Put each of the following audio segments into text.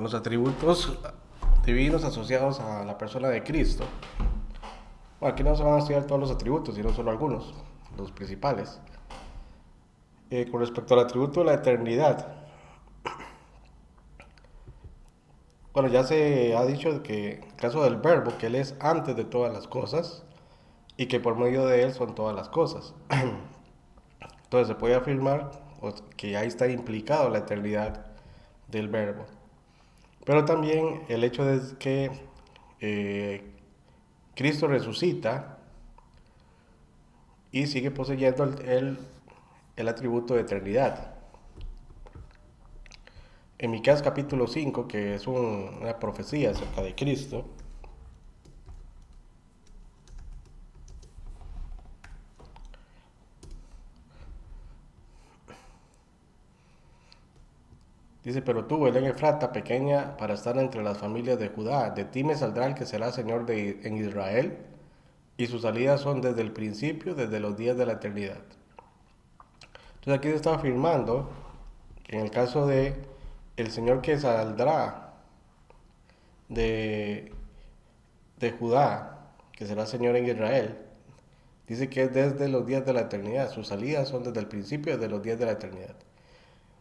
con los atributos divinos asociados a la persona de Cristo. Bueno, aquí no se van a estudiar todos los atributos, sino solo algunos, los principales. Con respecto al atributo de la eternidad, bueno, ya se ha dicho que en el caso del verbo, que Él es antes de todas las cosas y que por medio de Él son todas las cosas. Entonces se puede afirmar que ahí está implicado la eternidad del verbo. Pero también el hecho de que eh, Cristo resucita y sigue poseyendo el atributo de eternidad. En Miqueas capítulo 5, que es una profecía acerca de Cristo, dice: pero tú, Belén Efrata, pequeña para estar entre las familias de Judá, de ti me saldrá el que será Señor en Israel, y sus salidas son desde el principio, desde los días de la eternidad. Entonces aquí se está afirmando que en el caso de el Señor que saldrá de, de Judá, que será Señor en Israel, dice que es desde los días de la eternidad. Sus salidas son desde el principio, desde los días de la eternidad.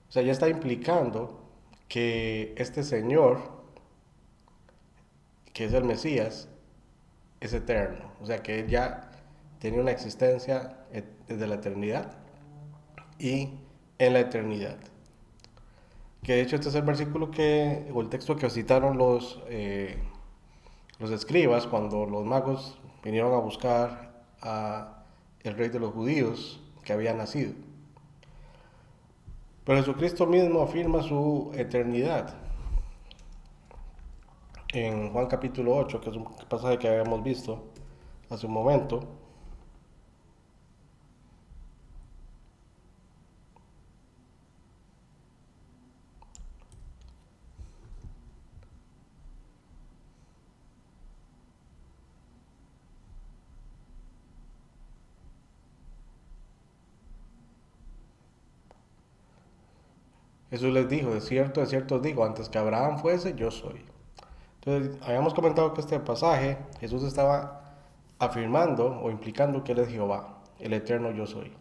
O sea, ya está implicando que este Señor, que es el Mesías, es eterno. O sea, que Él ya tiene una existencia desde la eternidad y en la eternidad. Que de hecho este es el versículo o el texto que citaron los escribas cuando los magos vinieron a buscar a el rey de los judíos que había nacido. Pero Jesucristo mismo afirma su eternidad en Juan capítulo 8, que es un pasaje que habíamos visto hace un momento. Jesús les dijo: de cierto os digo, antes que Abraham fuese, yo soy. Entonces, habíamos comentado que este pasaje Jesús estaba afirmando o implicando que Él es Jehová, el eterno yo soy.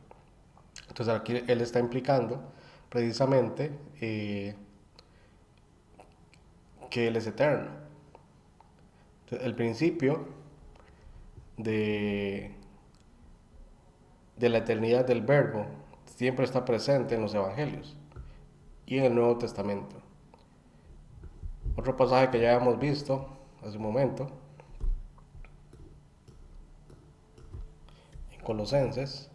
Entonces aquí Él está implicando precisamente que Él es eterno. Entonces, el principio de, de la eternidad del verbo siempre está presente en los evangelios y en el Nuevo Testamento. Otro pasaje que ya hemos visto hace un momento, en Colosenses,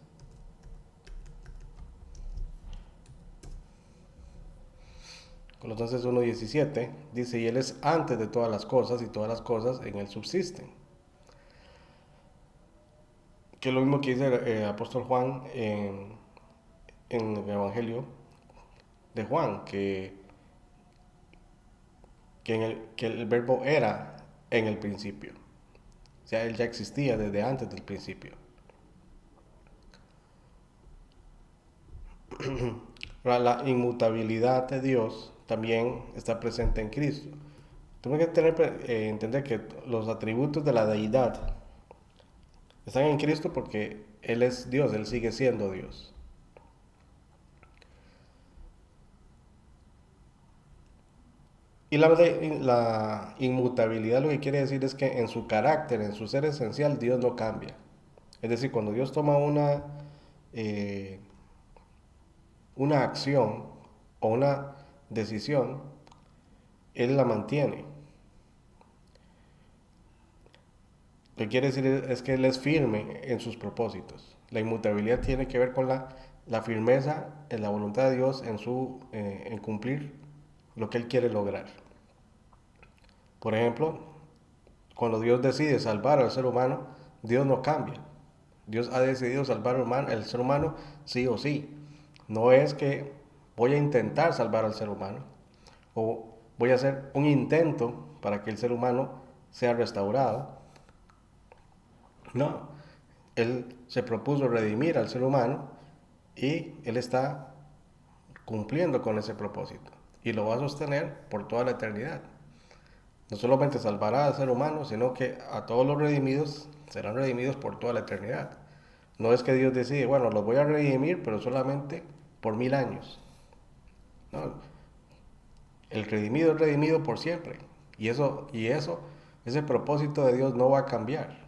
Colosenses 1:17, dice: y Él es antes de todas las cosas, y todas las cosas en Él subsisten. Que es lo mismo que dice el apóstol Juan en el Evangelio de Juan, que el verbo era en el principio. O sea, Él ya existía desde antes del principio. La inmutabilidad de Dios también está presente en Cristo. Tenemos que entender que los atributos de la deidad están en Cristo porque Él es Dios, Él sigue siendo Dios. Y la inmutabilidad lo que quiere decir es que en su carácter, en su ser esencial, Dios no cambia. Es decir, cuando Dios toma eh, una acción o una decisión, Él la mantiene. Lo que quiere decir es que Él es firme en sus propósitos. La inmutabilidad tiene que ver con la firmeza en la voluntad de Dios en cumplir lo que Él quiere lograr. Por ejemplo, cuando Dios decide salvar al ser humano, Dios no cambia. Dios ha decidido salvar al ser humano sí o sí. No es que voy a intentar salvar al ser humano o voy a hacer un intento para que el ser humano sea restaurado. No, Él se propuso redimir al ser humano y Él está cumpliendo con ese propósito. y lo va a sostener por toda la eternidad. No solamente salvará al ser humano, sino que a todos los redimidos serán redimidos por toda la eternidad. No es que Dios decide, bueno, los voy a redimir, pero solamente por 1000 años. No, el redimido es redimido por siempre. Y eso, ese propósito de Dios no va a cambiar.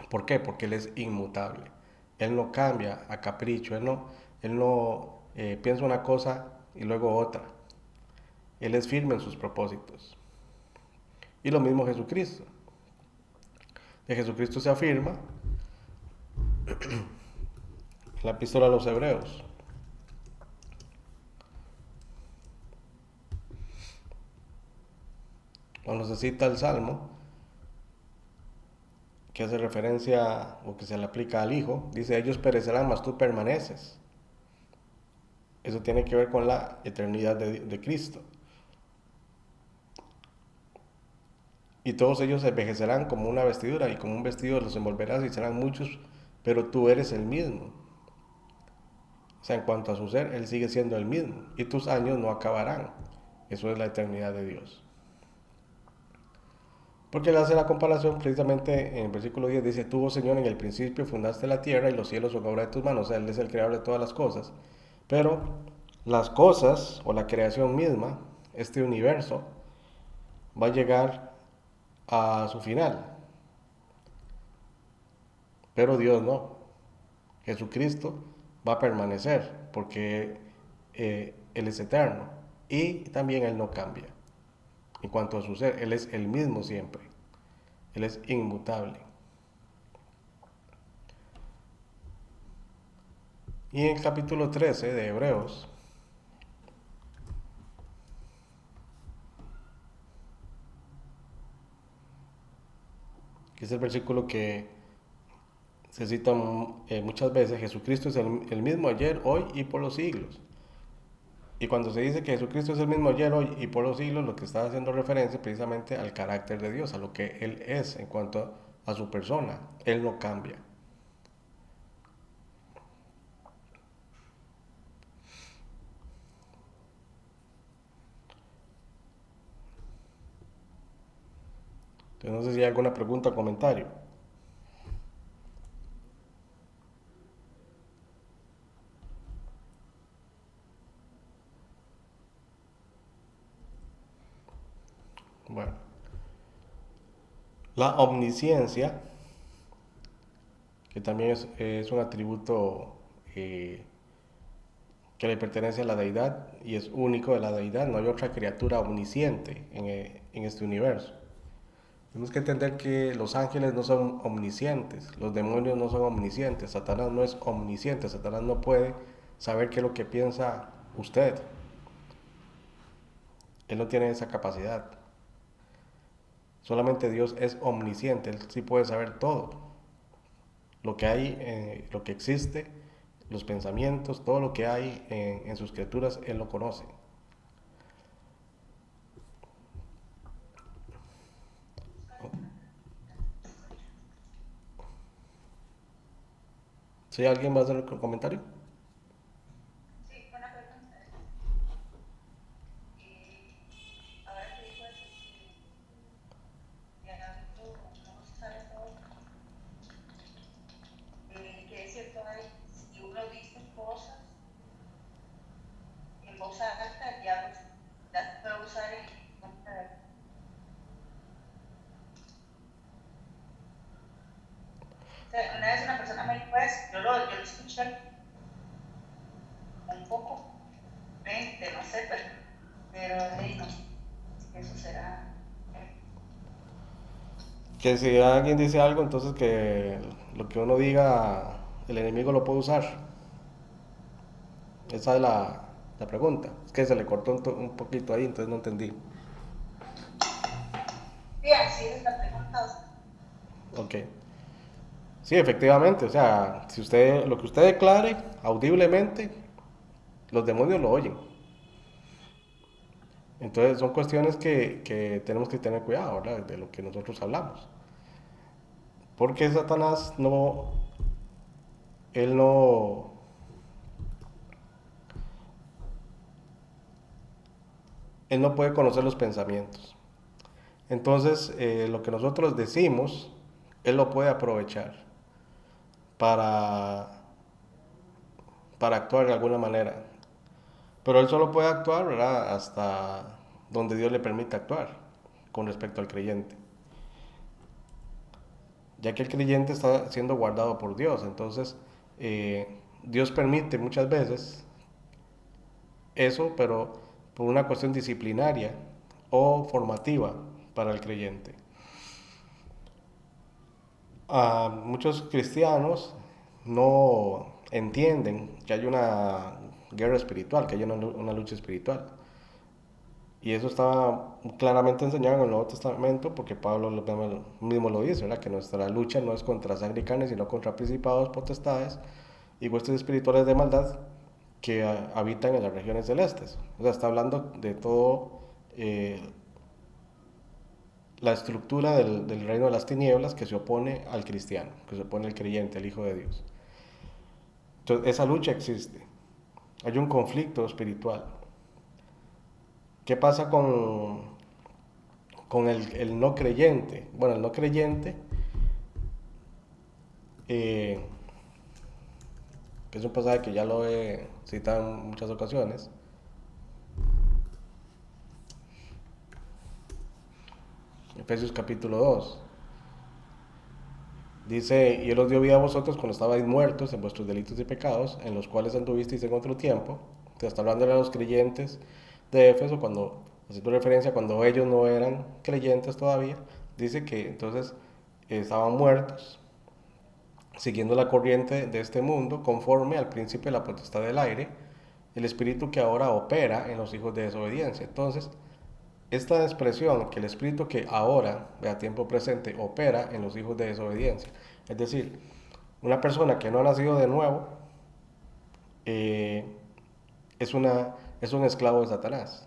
¿Por qué? Porque Él es inmutable. Él no cambia a capricho, Él no piensa una cosa y luego otra. Él es firme en sus propósitos. Y lo mismo Jesucristo. De Jesucristo se afirma en la epístola a los Hebreos, cuando se cita el Salmo, que hace referencia o que se le aplica al Hijo, dice, ellos perecerán, mas tú permaneces. Eso tiene que ver con la eternidad de Cristo. Y todos ellos envejecerán como una vestidura, y como un vestido los envolverás y serán muchos, pero tú eres el mismo. O sea, en cuanto a su ser, Él sigue siendo el mismo, y tus años no acabarán. Eso es la eternidad de Dios. Porque Él hace la comparación precisamente en el versículo 10, dice, tú, oh Señor, en el principio fundaste la tierra y los cielos son obra de tus manos. O sea, Él es el creador de todas las cosas. Pero las cosas, o la creación misma, este universo, va a llegar a su final. Pero Dios no. Jesucristo va a permanecer porque Él es eterno y también Él no cambia. En cuanto a su ser, Él es el mismo siempre. Él es inmutable. Y en el capítulo 13 de Hebreos, que es el versículo que se cita muchas veces, Jesucristo es el mismo ayer, hoy y por los siglos. Y cuando se dice que Jesucristo es el mismo ayer, hoy y por los siglos, lo que está haciendo referencia precisamente al carácter de Dios, a lo que Él es en cuanto a su persona. Él no cambia. Entonces no sé si hay alguna pregunta o comentario. Bueno, la omnisciencia, que también es un atributo que le pertenece a la deidad y es único de la deidad. No hay otra criatura omnisciente en este universo. Tenemos que entender que los ángeles no son omniscientes, los demonios no son omniscientes, Satanás no es omnisciente, Satanás no puede saber qué es lo que piensa usted. Él no tiene esa capacidad. Solamente Dios es omnisciente, Él sí puede saber todo. Lo que hay, lo que existe, los pensamientos, todo lo que hay en sus criaturas, Él lo conoce. ¿Si alguien va a hacer un comentario? Que si alguien dice algo, entonces que lo que uno diga, el enemigo lo puede usar. Esa es la pregunta. Es que se le cortó un poquito ahí, entonces no entendí. Ok. Sí, efectivamente. O sea, si usted, lo que usted declare audiblemente, los demonios lo oyen. Entonces son cuestiones que tenemos que tener cuidado, ¿verdad? De lo que nosotros hablamos. Porque Satanás no, él no, Él no puede conocer los pensamientos. Entonces, lo que nosotros decimos, Él lo puede aprovechar para, para actuar de alguna manera. Pero Él solo puede actuar, ¿verdad?, hasta donde Dios le permita actuar con respecto al creyente. Ya que el creyente está siendo guardado por Dios. Entonces, Dios permite muchas veces eso, pero por una cuestión disciplinaria o formativa para el creyente. Muchos cristianos no entienden que hay una guerra espiritual, que hay una lucha espiritual. Y eso está claramente enseñado en el Nuevo Testamento porque Pablo mismo lo dice, ¿verdad? Que nuestra lucha no es contra sangre y carne, sino contra principados, potestades y huestes espirituales de maldad que habitan en las regiones celestes. O sea, está hablando de todo eh, la estructura del reino de las tinieblas que se opone al cristiano, que se opone al creyente, al Hijo de Dios. Entonces, esa lucha existe. Hay un conflicto espiritual. ¿Qué pasa con el no creyente? Bueno, el no creyente, eh, que es un pasaje que ya lo he citado en muchas ocasiones, Efesios capítulo 2. Dice, y Él os dio vida a vosotros cuando estabais muertos en vuestros delitos y pecados, en los cuales anduvisteis en otro tiempo. Te está hablando a los creyentes de Éfeso, cuando, haciendo referencia cuando ellos no eran creyentes todavía. Dice que entonces estaban muertos, siguiendo la corriente de este mundo, conforme al príncipe de la potestad del aire, el espíritu que ahora opera en los hijos de desobediencia. Entonces, esta expresión, que el espíritu que ahora, a tiempo presente, opera en los hijos de desobediencia, es decir, una persona que no ha nacido de nuevo eh, es un esclavo de Satanás,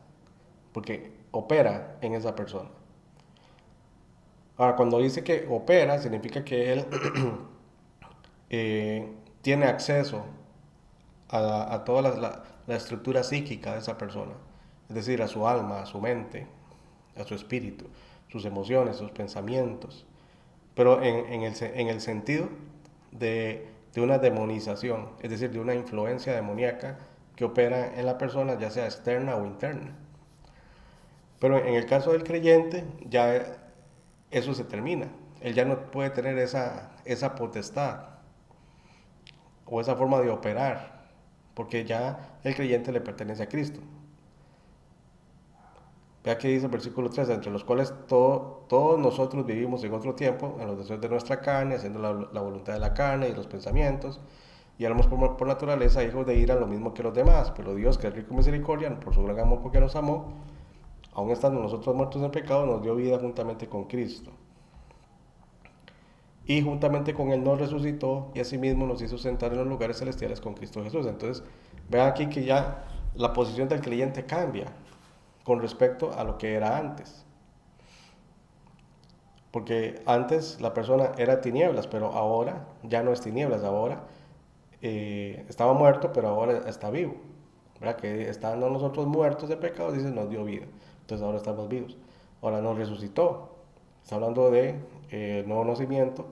porque opera en esa persona. Ahora, cuando dice que opera, significa que él tiene acceso a toda la estructura psíquica de esa persona, es decir, a su alma, a su mente, a su espíritu, sus emociones, sus pensamientos, pero en el sentido de una demonización, es decir, de una influencia demoníaca que opera en la persona, ya sea externa o interna. Pero en el caso del creyente, ya eso se termina. Él ya no puede tener esa potestad o esa forma de operar, porque ya el creyente le pertenece a Cristo. Vea que dice el versículo 3, entre los cuales todos nosotros vivimos en otro tiempo, en los deseos de nuestra carne, haciendo la voluntad de la carne y los pensamientos, y éramos por naturaleza hijos de ira, lo mismo que los demás, pero Dios, que es rico en misericordia, por su gran amor porque nos amó, aun estando nosotros muertos en pecado, nos dio vida juntamente con Cristo. Y juntamente con Él nos resucitó y asimismo nos hizo sentar en los lugares celestiales con Cristo Jesús. Entonces, vean aquí que ya la posición del creyente cambia con respecto a lo que era antes. Porque antes la persona era tinieblas, pero ahora ya no es tinieblas, ahora estaba muerto, pero ahora está vivo. ¿Verdad? Que estando nosotros muertos de pecado, dice, nos dio vida. Entonces ahora estamos vivos. Ahora nos resucitó. Está hablando de nuevo nacimiento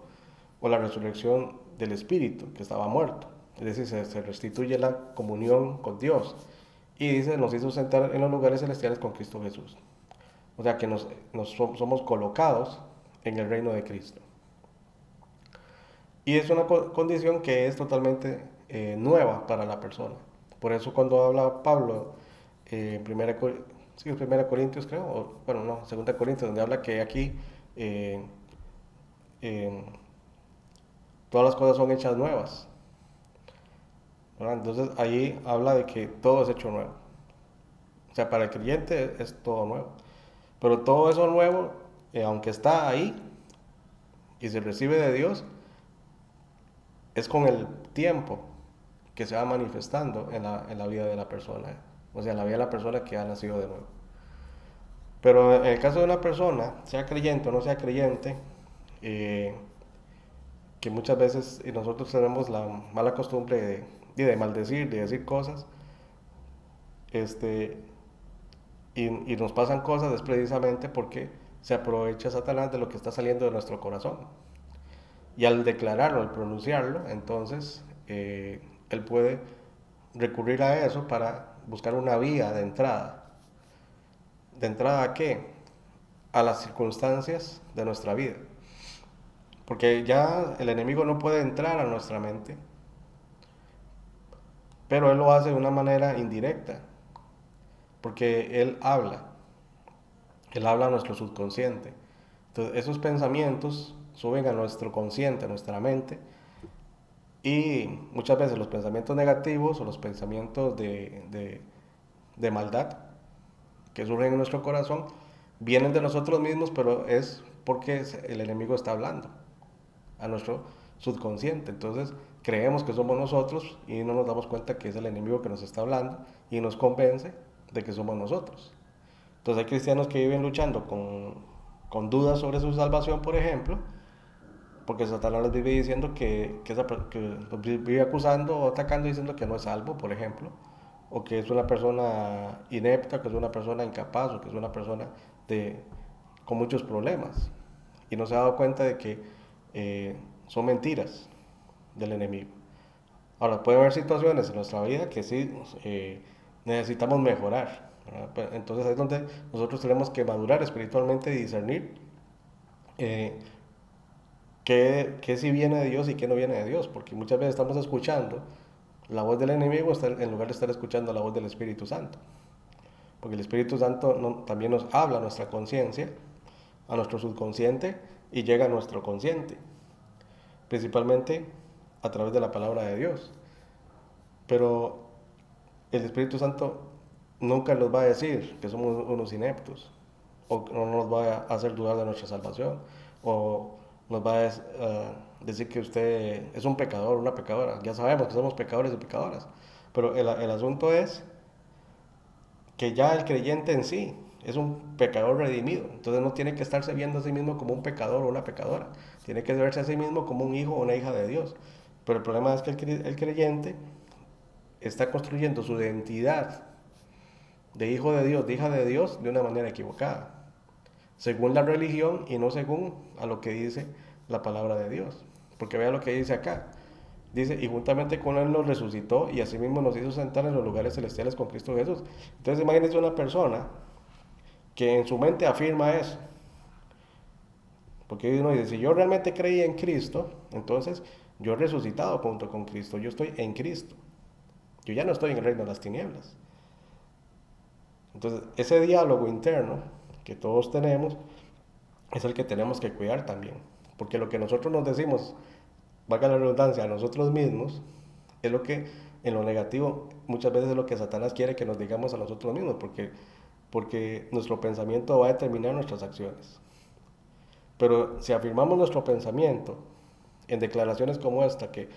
o la resurrección del espíritu que estaba muerto. Es decir, se restituye la comunión con Dios. Y dice, nos hizo sentar en los lugares celestiales con Cristo Jesús. O sea que somos colocados en el reino de Cristo. Y es una condición que es totalmente nueva para la persona. Por eso cuando habla Pablo en primera Corintios creo, bueno no, segunda Corintios, donde habla que aquí eh, eh, todas las cosas son hechas nuevas. ¿Verdad? Entonces ahí habla de que todo es hecho nuevo. O sea, para el creyente es todo nuevo. Pero todo eso nuevo, aunque está ahí y se recibe de Dios, es con el tiempo que se va manifestando en la vida de la persona. O sea, en la vida de la persona que ha nacido de nuevo. Pero en el caso de una persona, sea creyente o no sea creyente, eh, que muchas veces nosotros tenemos la mala costumbre de maldecir, de decir cosas, este, y nos pasan cosas es precisamente porque se aprovecha Satanás de lo que está saliendo de nuestro corazón. Y al declararlo, al pronunciarlo, entonces él puede recurrir a eso para buscar una vía de entrada. ¿De entrada a qué? A las circunstancias de nuestra vida. Porque ya el enemigo no puede entrar a nuestra mente, pero él lo hace de una manera indirecta, porque él habla a nuestro subconsciente. Entonces esos pensamientos suben a nuestro consciente, a nuestra mente, y muchas veces los pensamientos negativos o los pensamientos de maldad que surgen en nuestro corazón vienen de nosotros mismos, pero es porque el enemigo está hablando a nuestro subconsciente. Entonces creemos que somos nosotros y no nos damos cuenta que es el enemigo que nos está hablando y nos convence de que somos nosotros. Entonces hay cristianos que viven luchando con dudas sobre su salvación, por ejemplo, porque Satanás les vive diciendo que los vive acusando o atacando diciendo que no es salvo, por ejemplo, o que es una persona inepta, que es una persona incapaz, o que es una persona de, con muchos problemas. Y no se ha dado cuenta de que son mentiras del enemigo. Ahora, puede haber situaciones en nuestra vida que sí necesitamos mejorar, ¿verdad? Entonces ahí es donde nosotros tenemos que madurar espiritualmente y discernir eh, qué sí viene de Dios y qué no viene de Dios, porque muchas veces estamos escuchando la voz del enemigo en lugar de estar escuchando la voz del Espíritu Santo, porque el Espíritu Santo también nos habla a nuestra conciencia, a nuestro subconsciente y llega a nuestro consciente, principalmente a través de la palabra de Dios. Pero el Espíritu Santo nunca nos va a decir que somos unos ineptos, o no nos va a hacer dudar de nuestra salvación, o nos va a decir que usted es un pecador, una pecadora. Ya sabemos que somos pecadores y pecadoras, pero el asunto es que ya el creyente en sí es un pecador redimido, entonces no tiene que estarse viendo a sí mismo como un pecador o una pecadora, tiene que verse a sí mismo como un hijo o una hija de Dios. Pero el problema es que el creyente está construyendo su identidad de hijo de Dios, de hija de Dios, de una manera equivocada, según la religión y no según a lo que dice la palabra de Dios. Porque vea lo que dice acá. Dice, y juntamente con Él nos resucitó y asimismo nos hizo sentar en los lugares celestiales con Cristo Jesús. Entonces imagínense una persona que en su mente afirma eso. Porque uno dice, si yo realmente creí en Cristo, entonces yo he resucitado junto con Cristo, yo estoy en Cristo. Yo ya no estoy en el reino de las tinieblas. Entonces, ese diálogo interno que todos tenemos es el que tenemos que cuidar también. Porque lo que nosotros nos decimos, valga la redundancia, a nosotros mismos, es lo que en lo negativo muchas veces es lo que Satanás quiere que nos digamos a nosotros mismos, porque nuestro pensamiento va a determinar nuestras acciones. Pero si afirmamos nuestro pensamiento en declaraciones como esta, que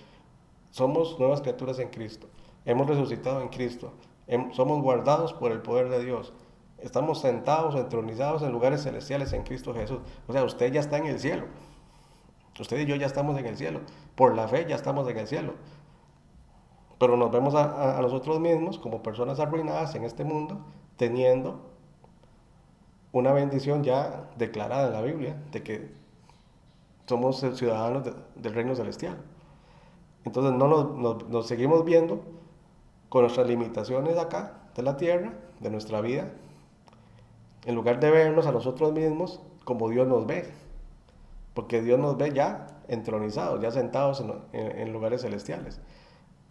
somos nuevas criaturas en Cristo, hemos resucitado en Cristo, somos guardados por el poder de Dios, estamos sentados, entronizados en lugares celestiales en Cristo Jesús. O sea, usted ya está en el cielo. Usted y yo ya estamos en el cielo. Por la fe ya estamos en el cielo. Pero nos vemos a nosotros mismos como personas arruinadas en este mundo, teniendo una bendición ya declarada en la Biblia de que somos ciudadanos del reino celestial. Entonces no nos seguimos viendo con nuestras limitaciones acá de la tierra, de nuestra vida, en lugar de vernos a nosotros mismos como Dios nos ve, porque Dios nos ve ya entronizados, ya sentados en lugares celestiales.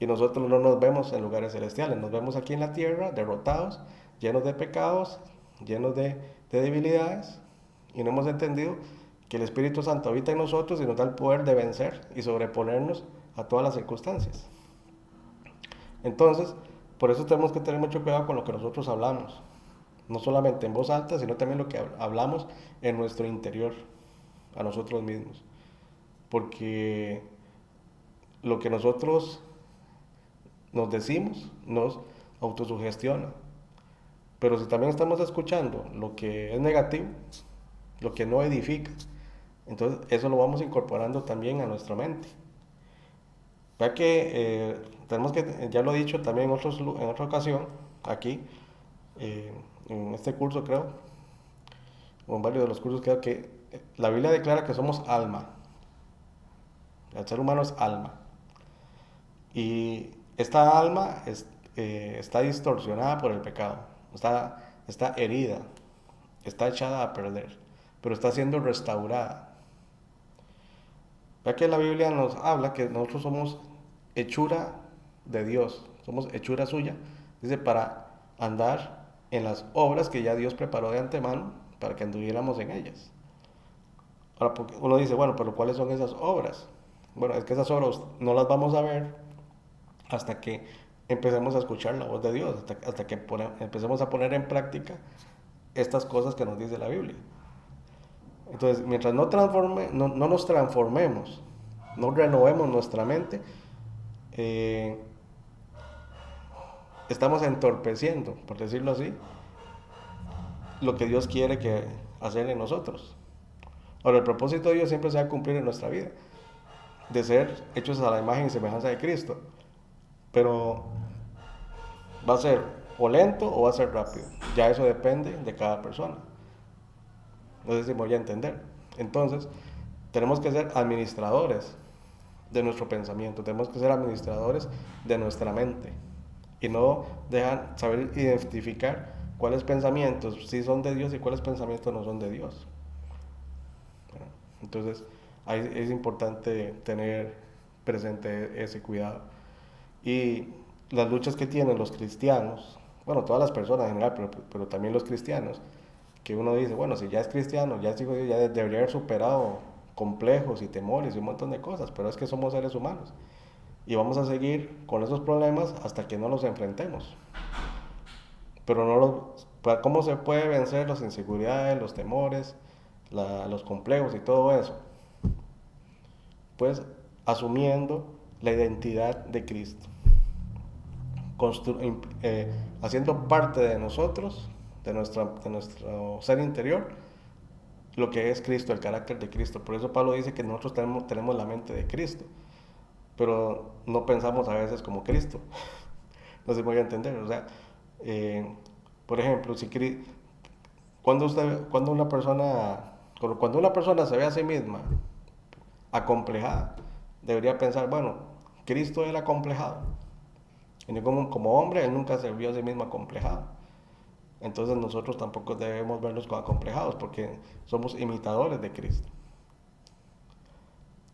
Y nosotros no nos vemos en lugares celestiales, nos vemos aquí en la tierra, derrotados, llenos de pecados, llenos de debilidades, y no hemos entendido que el Espíritu Santo habita en nosotros y nos da el poder de vencer y sobreponernos a todas las circunstancias. Entonces, por eso tenemos que tener mucho cuidado con lo que nosotros hablamos, no solamente en voz alta, sino también lo que hablamos en nuestro interior, a nosotros mismos, porque lo que nosotros nos decimos nos autosugestiona. Pero si también estamos escuchando lo que es negativo, lo que no edifica, entonces eso lo vamos incorporando también a nuestra mente. Ya que tenemos que, ya lo he dicho también en otra ocasión, aquí, en este curso creo, o en varios de los cursos creo que la Biblia declara que somos alma. El ser humano es alma. Y esta alma está distorsionada por el pecado, está herida, está echada a perder, pero está siendo restaurada. Ya que la Biblia nos habla que nosotros somos hechura de Dios, somos hechura suya, dice, para andar en las obras que ya Dios preparó de antemano para que anduviéramos en ellas. Ahora, porque uno dice, bueno, pero ¿cuáles son esas obras? Bueno, es que esas obras no las vamos a ver hasta que empecemos a escuchar la voz de Dios, hasta que empecemos a poner en práctica estas cosas que nos dice la Biblia. Entonces, mientras no nos transformemos, no renovemos nuestra mente, eh, estamos entorpeciendo, por decirlo así, lo que Dios quiere hacer en nosotros. Ahora, el propósito de Dios siempre se va a cumplir en nuestra vida, de ser hechos a la imagen y semejanza de Cristo. Pero va a ser o lento o va a ser rápido. Ya eso depende de cada persona. No sé si me voy a entender. Entonces, tenemos que ser administradores de nuestro pensamiento, tenemos que ser administradores de nuestra mente y no dejar saber identificar cuáles pensamientos sí son de Dios y cuáles pensamientos no son de Dios. Entonces, ahí es importante tener presente ese cuidado. Y las luchas que tienen los cristianos, bueno, todas las personas en general, pero también los cristianos, que uno dice, bueno, si ya es cristiano, ya es hijo de Dios, ya debería haber superado complejos y temores y un montón de cosas, pero es que somos seres humanos y vamos a seguir con esos problemas hasta que no los enfrentemos. Pero no ¿cómo se puede vencer las inseguridades, los temores, los complejos y todo eso? Pues asumiendo la identidad de Cristo, haciendo parte de nosotros, de nuestro ser interior, lo que es Cristo, el carácter de Cristo. Por eso Pablo dice que nosotros tenemos la mente de Cristo, pero no pensamos a veces como Cristo. No se puede entender. O sea, eh, por ejemplo, cuando una persona se ve a sí misma acomplejada, debería pensar, bueno, Cristo era acomplejado. Y como hombre, él nunca se vio a sí mismo acomplejado. Entonces nosotros tampoco debemos vernos como acomplejados porque somos imitadores de Cristo.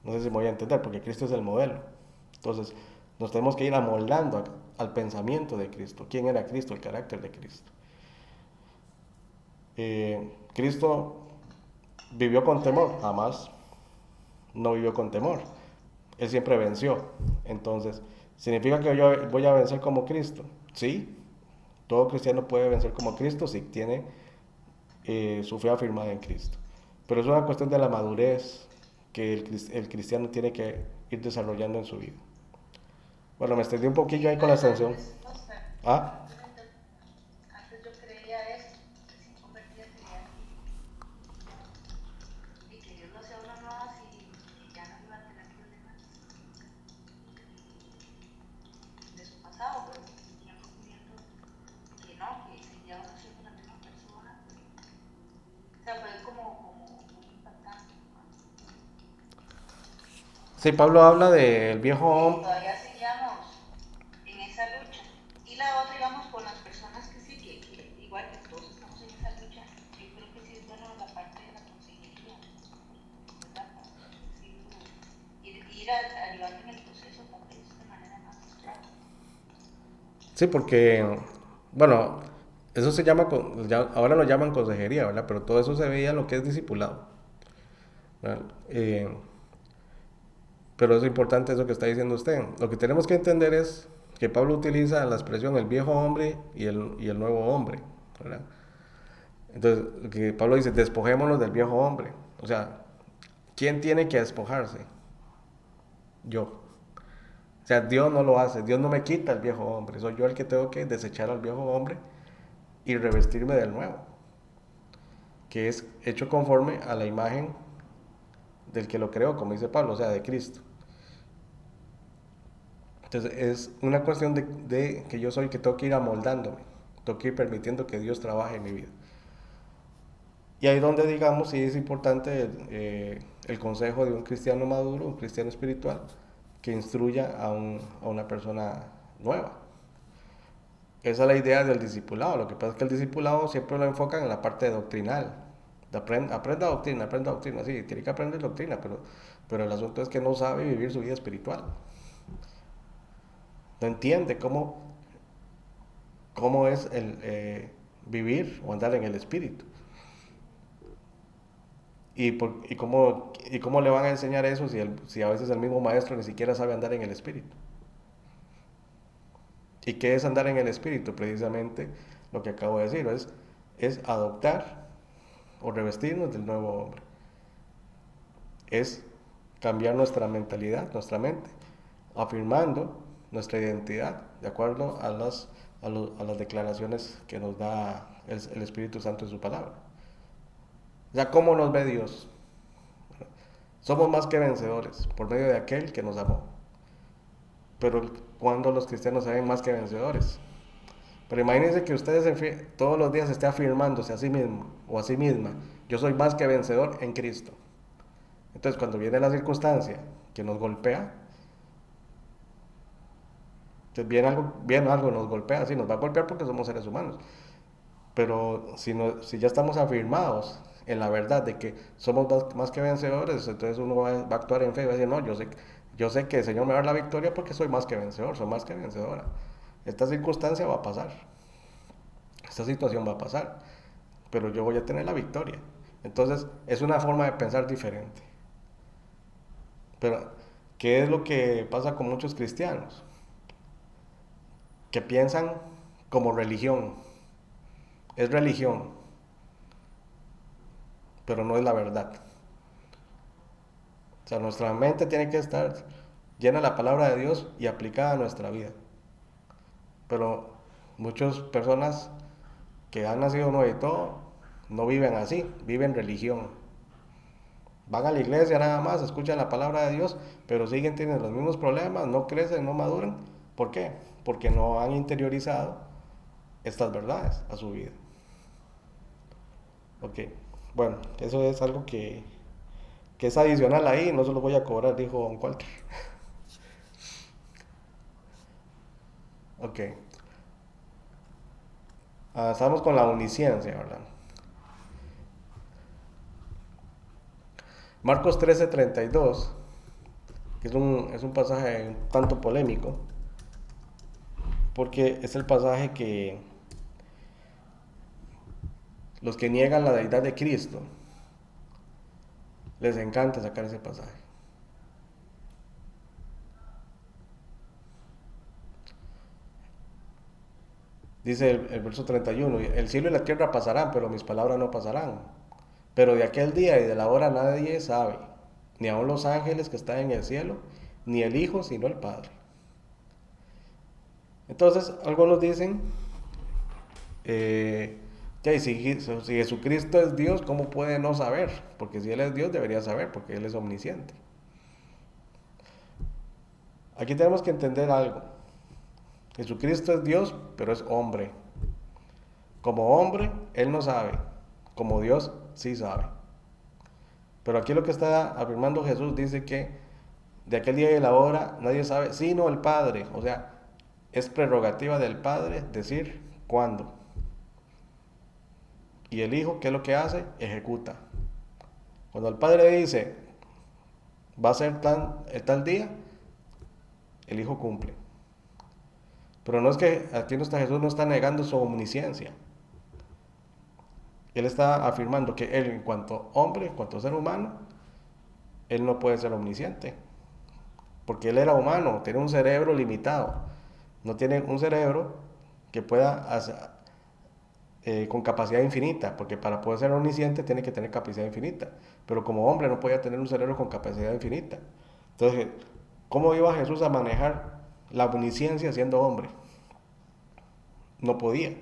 No sé si me voy a entender, porque Cristo es el modelo. Entonces nos tenemos que ir amoldando al pensamiento de Cristo. ¿Quién era Cristo? El carácter de Cristo. Cristo vivió con temor, jamás no vivió con temor. Él siempre venció. Entonces, ¿significa que yo voy a vencer como Cristo? Sí, todo cristiano puede vencer como Cristo si tiene su fe afirmada en Cristo. Pero es una cuestión de la madurez que el cristiano tiene que ir desarrollando en su vida. Bueno, me extendí un poquillo ahí con la extensión. Antes, no sé, Ah, antes yo creía eso, recién convertida creía que Dios lo hacía uno nuevo y ya no iba a tener problemas de su pasado, pero ya fue viendo que no, que seguía uno siendo la misma persona. O sea, fue como muy impactante. sí, Pablo habla del viejo Y hombre. todavía seguíamos en esa lucha. Y la otra, digamos, con las personas que sí, que igual que todos estamos en esa lucha, yo creo que sí es bueno la parte de la consejería, ¿verdad? Para decir, ir ayudando en el proceso tal vez de manera más clara. Sí, porque, bueno, eso se llama, ahora lo llaman consejería, ¿verdad? Pero todo eso se veía en lo que es discipulado, ¿verdad? Pero es importante eso que está diciendo usted. Lo que tenemos que entender es que Pablo utiliza la expresión el viejo hombre y el nuevo hombre, ¿verdad? Entonces, que Pablo dice, despojémonos del viejo hombre. O sea, ¿quién tiene que despojarse? Yo. O sea, Dios no lo hace, Dios no me quita el viejo hombre, soy yo el que tengo que desechar al viejo hombre y revestirme del nuevo, que es hecho conforme a la imagen del que lo creó, como dice Pablo, o sea, de Cristo. Entonces es una cuestión de que yo soy el que tengo que ir amoldándome. tengo que ir permitiendo que Dios trabaje en mi vida. Y ahí donde, digamos, sí es importante el consejo de un cristiano maduro, un cristiano espiritual, que instruya a una persona nueva. Esa es la idea del discipulado. Lo que pasa es que el discipulado siempre lo enfocan en la parte doctrinal. Aprenda doctrina, sí, tiene que aprender doctrina, pero el asunto es que no sabe vivir su vida espiritual. No entiende cómo es el vivir o andar en el espíritu. Y cómo le van a enseñar eso si a veces el mismo maestro ni siquiera sabe andar en el espíritu. ¿Y qué es andar en el espíritu? Precisamente lo que acabo de decir, es adoptar o revestirnos del nuevo hombre. Es cambiar nuestra mentalidad, nuestra mente, afirmando nuestra identidad de acuerdo a las declaraciones que nos da el Espíritu Santo en su palabra. Ya, ¿cómo nos ve Dios? Somos más que vencedores por medio de aquel que nos amó. Pero cuando los cristianos se ven más que vencedores. Pero imagínense que ustedes todos los días esté afirmándose a sí mismo o a sí misma: yo soy más que vencedor en Cristo. Entonces, cuando viene la circunstancia que nos golpea, entonces viene algo nos golpea, sí, nos va a golpear porque somos seres humanos. Pero si ya estamos afirmados en la verdad de que somos más que vencedores, entonces uno va a actuar en fe y va a decir: no, yo sé que el Señor me va a dar la victoria porque soy más que vencedor, soy más que vencedora. Esta circunstancia va a pasar, esta situación va a pasar, pero yo voy a tener la victoria. Entonces, es una forma de pensar diferente. Pero, ¿qué es lo que pasa con muchos cristianos? Que piensan como religión. Es religión, pero no es la verdad. O sea, nuestra mente tiene que estar llena de la palabra de Dios y aplicada a nuestra vida. Pero muchas personas que han nacido nuevo y todo, no viven así, viven religión. Van a la iglesia nada más, escuchan la palabra de Dios, pero siguen teniendo los mismos problemas, no crecen, no maduran. ¿Por qué? Porque no han interiorizado estas verdades a su vida. Ok, bueno, eso es algo que es adicional ahí, no se lo voy a cobrar, dijo Don Walter. Ok, estamos con la omnisciencia, ¿verdad? Marcos 13:32, que es un pasaje un tanto polémico, porque es el pasaje que los que niegan la deidad de Cristo les encanta sacar ese pasaje. Dice el verso 31: el cielo y la tierra pasarán, pero mis palabras no pasarán. Pero de aquel día y de la hora nadie sabe, ni aun los ángeles que están en el cielo, ni el Hijo, sino el Padre. Entonces, algunos dicen, si Jesucristo es Dios, ¿cómo puede no saber? Porque si Él es Dios, debería saber, porque Él es omnisciente. Aquí tenemos que entender algo. Jesucristo es Dios, pero es hombre. Como hombre, Él no sabe. Como Dios, sí sabe. Pero aquí lo que está afirmando Jesús dice que de aquel día y de la hora nadie sabe, sino el Padre. O sea, es prerrogativa del Padre decir cuándo. Y el Hijo, ¿qué es lo que hace? Ejecuta. Cuando el Padre dice, va a ser tal día, el Hijo cumple. Pero no es que aquí Jesús no está negando su omnisciencia. Él está afirmando que Él, en cuanto hombre, en cuanto ser humano, Él no puede ser omnisciente. Porque Él era humano, tiene un cerebro limitado. No tiene un cerebro que pueda hacer, con capacidad infinita, porque para poder ser omnisciente tiene que tener capacidad infinita. Pero como hombre no podía tener un cerebro con capacidad infinita. Entonces, ¿cómo iba Jesús a manejar la omnisciencia siendo hombre? No podía.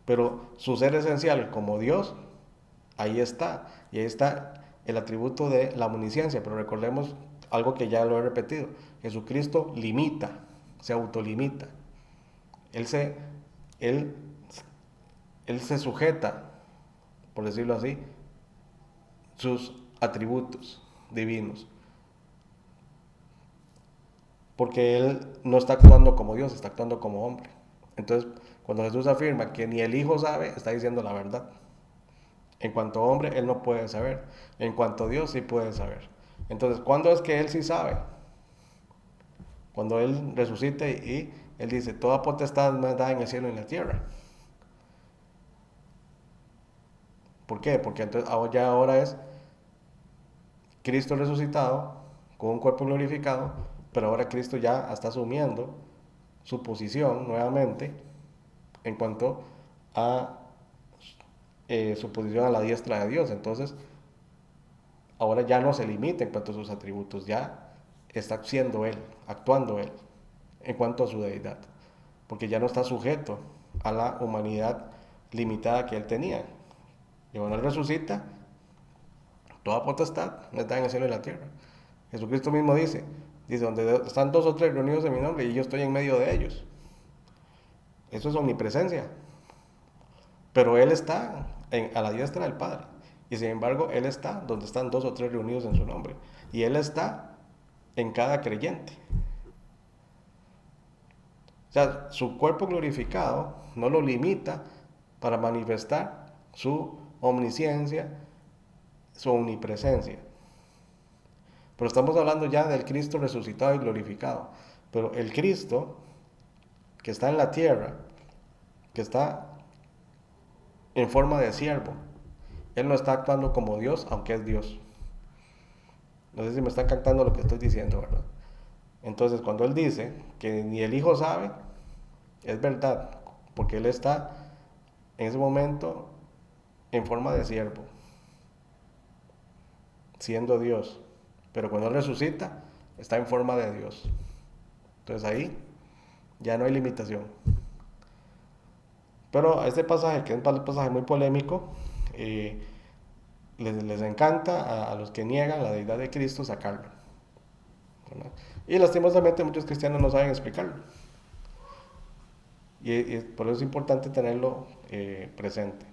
Pero su ser esencial como Dios, ahí está. Y ahí está el atributo de la omnisciencia. Pero recordemos algo que ya lo he repetido. Jesucristo limita, se autolimita. Él se él, él se sujeta, por decirlo así, sus atributos divinos. Porque él no está actuando como Dios, está actuando como hombre. Entonces, cuando Jesús afirma que ni el Hijo sabe, está diciendo la verdad. En cuanto a hombre, él no puede saber. En cuanto a Dios, sí puede saber. Entonces, ¿cuándo es que él sí sabe? Cuando él resucite y él dice, toda potestad me da en el cielo y en la tierra. ¿Por qué? Porque entonces ya ahora es Cristo resucitado con un cuerpo glorificado, pero ahora Cristo ya está asumiendo su posición nuevamente en cuanto a su posición a la diestra de Dios. Entonces, ahora ya no se limita en cuanto a sus atributos, ya está siendo Él, actuando Él en cuanto a su deidad, porque ya no está sujeto a la humanidad limitada que Él tenía. Y cuando Él resucita, toda potestad me está en el cielo y en la tierra. Jesucristo mismo dice, donde están dos o tres reunidos en mi nombre y yo estoy en medio de ellos. Eso es omnipresencia. Pero Él está a la diestra del Padre. Y sin embargo, Él está donde están dos o tres reunidos en su nombre. Y Él está en cada creyente. O sea, su cuerpo glorificado no lo limita para manifestar su omnisciencia, su omnipresencia. Pero estamos hablando ya del Cristo resucitado y glorificado. Pero el Cristo que está en la tierra, que está en forma de siervo, Él no está actuando como Dios, aunque es Dios. No sé si me están captando lo que estoy diciendo, ¿verdad? Entonces, cuando Él dice que ni el Hijo sabe, es verdad, porque Él está en ese momento en forma de siervo, siendo Dios. Pero cuando Él resucita, está en forma de Dios. Entonces ahí ya no hay limitación. Pero este pasaje, que es un pasaje muy polémico, eh, les encanta a los que niegan la deidad de Cristo sacarlo, ¿verdad? Y lastimosamente muchos cristianos no saben explicarlo. Y por eso es importante tenerlo presente.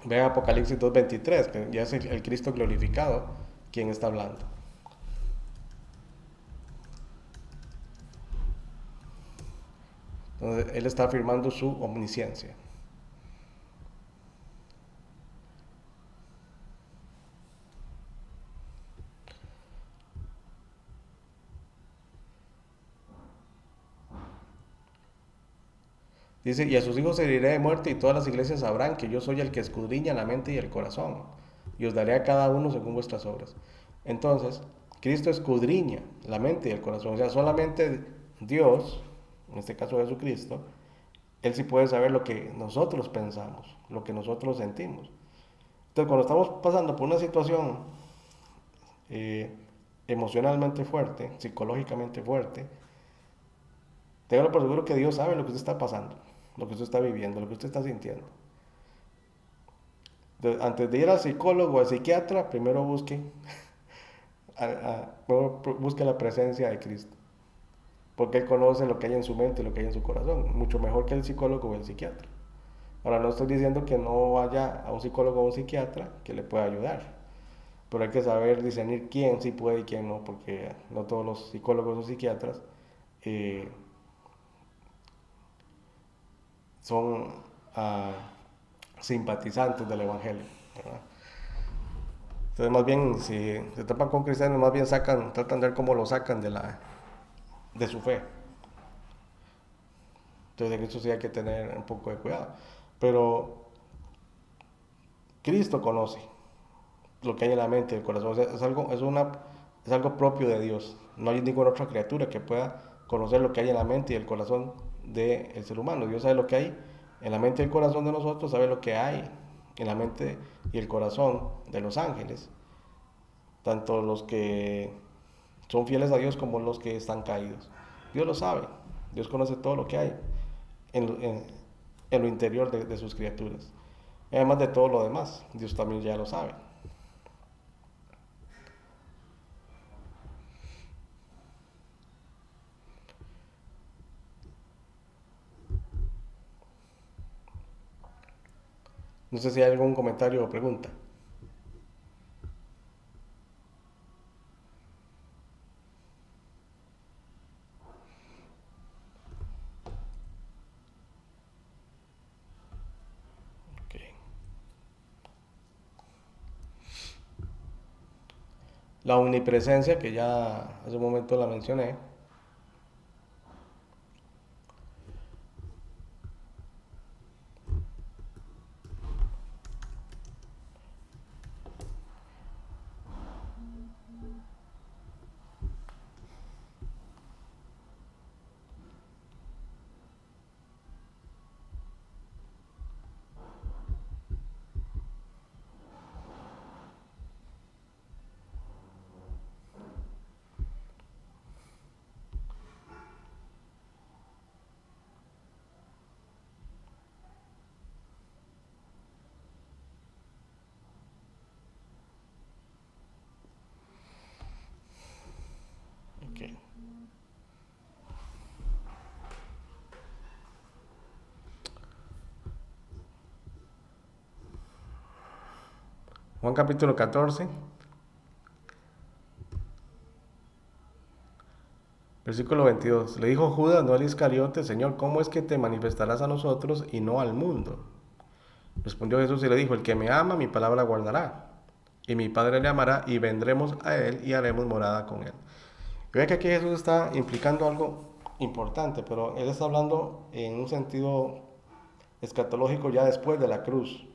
Vean Apocalipsis 2.23, que ya es el Cristo glorificado quien está hablando. Entonces, Él está afirmando su omnisciencia. Dice, y a sus hijos se heriré de muerte y todas las iglesias sabrán que yo soy el que escudriña la mente y el corazón. Y os daré a cada uno según vuestras obras. Entonces, Cristo escudriña la mente y el corazón. O sea, solamente Dios, en este caso Jesucristo, Él sí puede saber lo que nosotros pensamos, lo que nosotros sentimos. Entonces, cuando estamos pasando por una situación eh, emocionalmente fuerte, psicológicamente fuerte, téngalo por seguro que Dios sabe lo que usted está pasando, lo que usted está viviendo, lo que usted está sintiendo. Entonces, antes de ir al psicólogo o al psiquiatra, primero busque la presencia de Cristo. Porque Él conoce lo que hay en su mente y lo que hay en su corazón, mucho mejor que el psicólogo o el psiquiatra. Ahora, no estoy diciendo que no vaya a un psicólogo o un psiquiatra que le pueda ayudar, pero hay que saber discernir quién sí puede y quién no, porque no todos los psicólogos o psiquiatras eh, son uh, simpatizantes del Evangelio, ¿verdad? Entonces, más bien, si se tapan con cristianos, más bien tratan de ver cómo lo sacan de su fe. Entonces, en eso sí hay que tener un poco de cuidado. Pero Cristo conoce lo que hay en la mente y el corazón. O sea, es algo propio de Dios. No hay ninguna otra criatura que pueda conocer lo que hay en la mente y el corazón del ser humano. Dios sabe lo que hay en la mente y el corazón de nosotros, sabe lo que hay en la mente y el corazón de los ángeles, tanto los que son fieles a Dios como los que están caídos. Dios lo sabe, Dios conoce todo lo que hay en lo interior de sus criaturas. Además de todo lo demás, Dios también ya lo sabe. No sé si hay algún comentario o pregunta. Ok. La omnipresencia, que ya hace un momento la mencioné. Ok. Juan capítulo 14, versículo 22. Le dijo Judas, no al Iscariote, Señor, ¿cómo es que te manifestarás a nosotros y no al mundo? Respondió Jesús y le dijo, el que me ama, mi palabra guardará. Y mi Padre le amará y vendremos a él y haremos morada con él. Y ve que aquí Jesús está implicando algo importante, pero él está hablando en un sentido escatológico ya después de la cruz.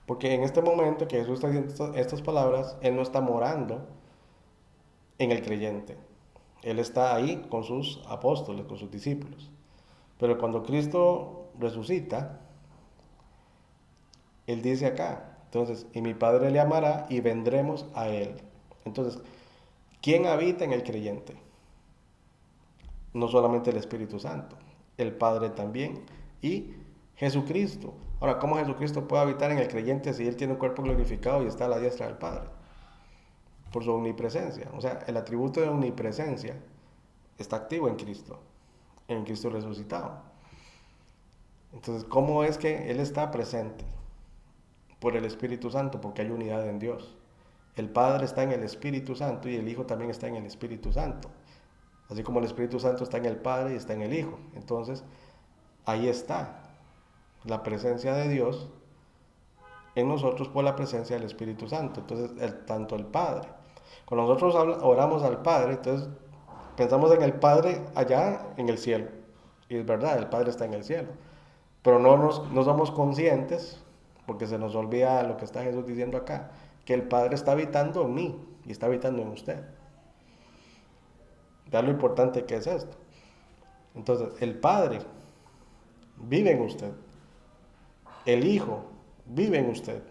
Porque en este momento que Jesús está diciendo estas palabras, él no está morando en el creyente. Él está ahí con sus apóstoles, con sus discípulos. Pero cuando Cristo resucita, Él dice acá, entonces, y mi Padre le amará y vendremos a Él. Entonces, ¿quién habita en el creyente? No solamente el Espíritu Santo, el Padre también y Jesucristo. Ahora, ¿cómo Jesucristo puede habitar en el creyente si Él tiene un cuerpo glorificado y está a la diestra del Padre? Por su omnipresencia. O sea, el atributo de omnipresencia está activo en Cristo resucitado. Entonces, ¿cómo es que Él está presente? Por el Espíritu Santo, porque hay unidad en Dios. El Padre está en el Espíritu Santo y el Hijo también está en el Espíritu Santo. Así como el Espíritu Santo está en el Padre y está en el Hijo. Entonces, ahí está la presencia de Dios en nosotros por la presencia del Espíritu Santo. Entonces, tanto el Padre. Cuando nosotros oramos al Padre, entonces pensamos en el Padre allá en el cielo. Y es verdad, el Padre está en el cielo. Pero no somos conscientes, porque se nos olvida lo que está Jesús diciendo acá, que el Padre está habitando en mí y está habitando en usted. Vean lo importante que es esto. Entonces, el Padre vive en usted. El Hijo vive en usted.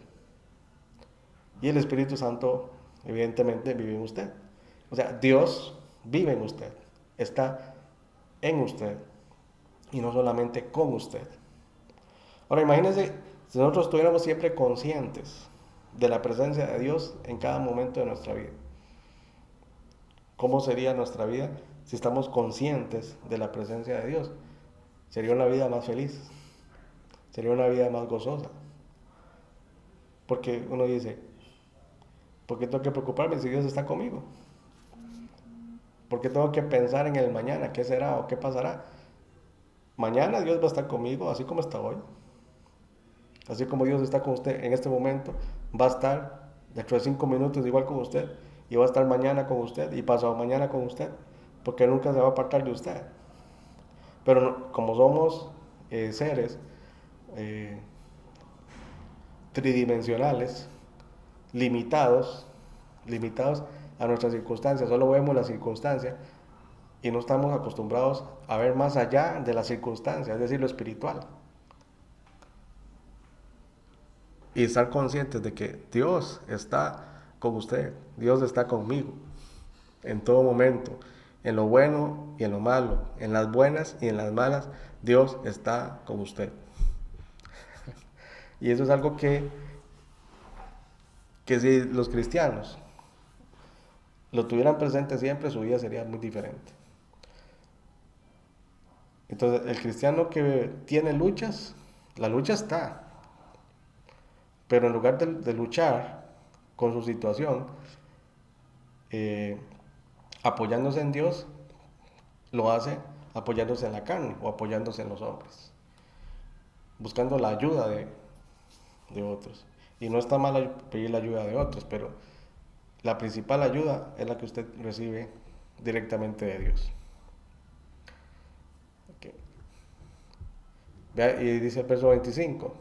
Y el Espíritu Santo, evidentemente, vive en usted. O sea, Dios vive en usted. Está en usted. Y no solamente con usted. Ahora, imagínense si nosotros estuviéramos siempre conscientes de la presencia de Dios en cada momento de nuestra vida. ¿Cómo sería nuestra vida si estamos conscientes de la presencia de Dios? Sería una vida más feliz. Sería una vida más gozosa. Porque uno dice, ¿por qué tengo que preocuparme si Dios está conmigo? ¿Por qué tengo que pensar en el mañana? ¿Qué será o qué pasará? Mañana Dios va a estar conmigo así como está hoy. Así como Dios está con usted en este momento, va a estar dentro de 5 minutos igual con usted. Y va a estar mañana con usted y pasado mañana con usted. Porque nunca se va a apartar de usted. Pero como somos seres eh, tridimensionales, limitados a nuestras circunstancias, solo vemos las circunstancias y no estamos acostumbrados a ver más allá de las circunstancias, es decir, lo espiritual. Y estar conscientes de que Dios está con usted, Dios está conmigo en todo momento, en lo bueno y en lo malo, en las buenas y en las malas, Dios está con usted. Y eso es algo que si los cristianos lo tuvieran presente siempre, su vida sería muy diferente. Entonces, el cristiano que tiene luchas, la lucha está, Pero en lugar de luchar con su situación, eh, apoyándose en Dios, lo hace apoyándose en la carne o apoyándose en los hombres, buscando la ayuda de otros. Y no está mal pedir la ayuda de otros, pero la principal ayuda es la que usted recibe directamente de Dios. Okay. Vea, y dice el verso 25.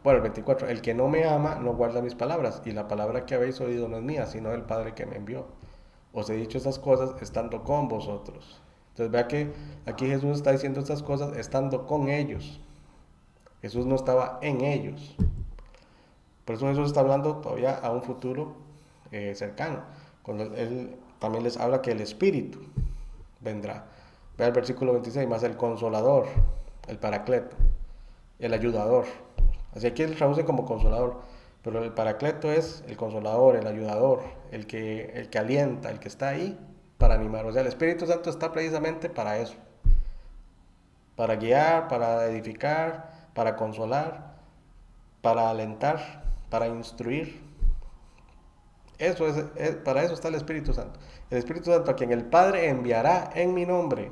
Bueno, el 24. El que no me ama no guarda mis palabras, y la palabra que habéis oído no es mía, sino del Padre que me envió. Os he dicho estas cosas estando con vosotros. Entonces vea que aquí Jesús está diciendo estas cosas estando con ellos. Jesús no estaba en ellos. Por eso Jesús está hablando todavía a un futuro cercano. Cuando él también les habla que el Espíritu vendrá. Vea el versículo 26, más el Consolador, el Paracleto, el Ayudador. Así aquí él traduce como Consolador, pero el Paracleto es el Consolador, el Ayudador, el que alienta, el que está ahí para animar. O sea, el Espíritu Santo está precisamente para eso. Para guiar, para edificar, para consolar, para alentar, para instruir. Para eso está el Espíritu Santo. El Espíritu Santo a quien el Padre enviará en mi nombre.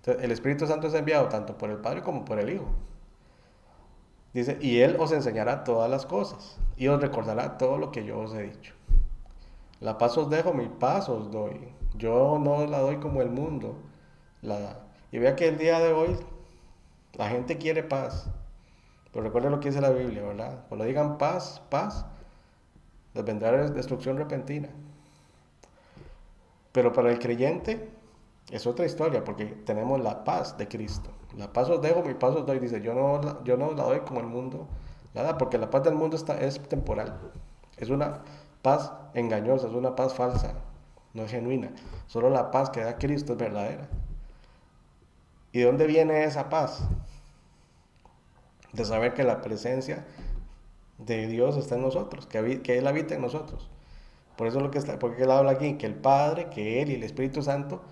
Entonces, el Espíritu Santo es enviado tanto por el Padre como por el Hijo. Dice, y Él os enseñará todas las cosas y os recordará todo lo que yo os he dicho. La paz os dejo, mi paz os doy. Yo no la doy como el mundo la da. Y vea que el día de hoy la gente quiere paz. Pero recuerden lo que dice la Biblia, ¿verdad? Cuando digan paz, paz, les vendrá destrucción repentina. Pero para el creyente es otra historia, porque tenemos la paz de Cristo. La paz os dejo, mi paz os doy. Dice, yo no la doy como el mundo la da, porque la paz del mundo es temporal. Es una paz engañosa, es una paz falsa, no es genuina. Solo la paz que da Cristo es verdadera. ¿Y de dónde viene esa paz? De saber que la presencia de Dios está en nosotros, que Él habita en nosotros. Por eso porque Él habla aquí, que el Padre, que Él y el Espíritu Santo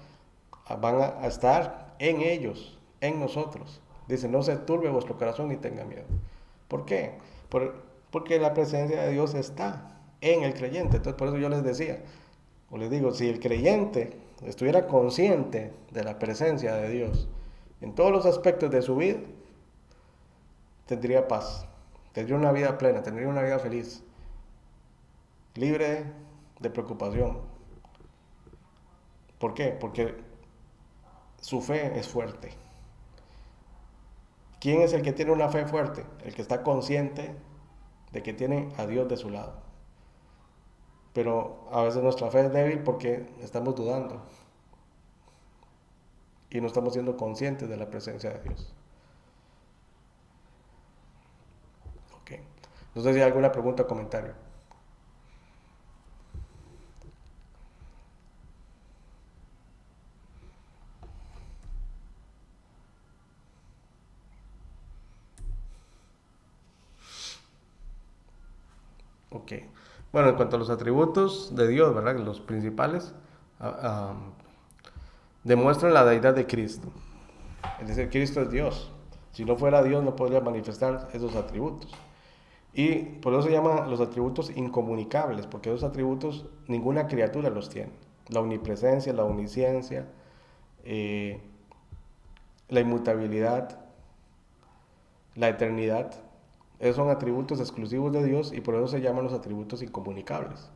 van a estar en ellos, en nosotros. Dice, no se turbe vuestro corazón ni tenga miedo. ¿Por qué? Porque la presencia de Dios está en el creyente. Entonces por eso yo les decía, o les digo, si el creyente estuviera consciente de la presencia de Dios en todos los aspectos de su vida, tendría paz, tendría una vida plena, tendría una vida feliz, libre de preocupación. ¿Por qué? Porque su fe es fuerte. ¿Quién es el que tiene una fe fuerte? El que está consciente de que tiene a Dios de su lado. Pero a veces nuestra fe es débil porque estamos dudando y no estamos siendo conscientes de la presencia de Dios. Okay. No sé si hay alguna pregunta o comentario. Ok. Bueno, en cuanto a los atributos de Dios, ¿verdad? Los principales demuestran la deidad de Cristo. Es decir, Cristo es Dios. Si no fuera Dios no podría manifestar esos atributos. Y por eso se llaman los atributos incomunicables, porque esos atributos ninguna criatura los tiene. La omnipresencia, la omnisciencia, eh, la inmutabilidad, la eternidad. Esos son atributos exclusivos de Dios y por eso se llaman los atributos incomunicables.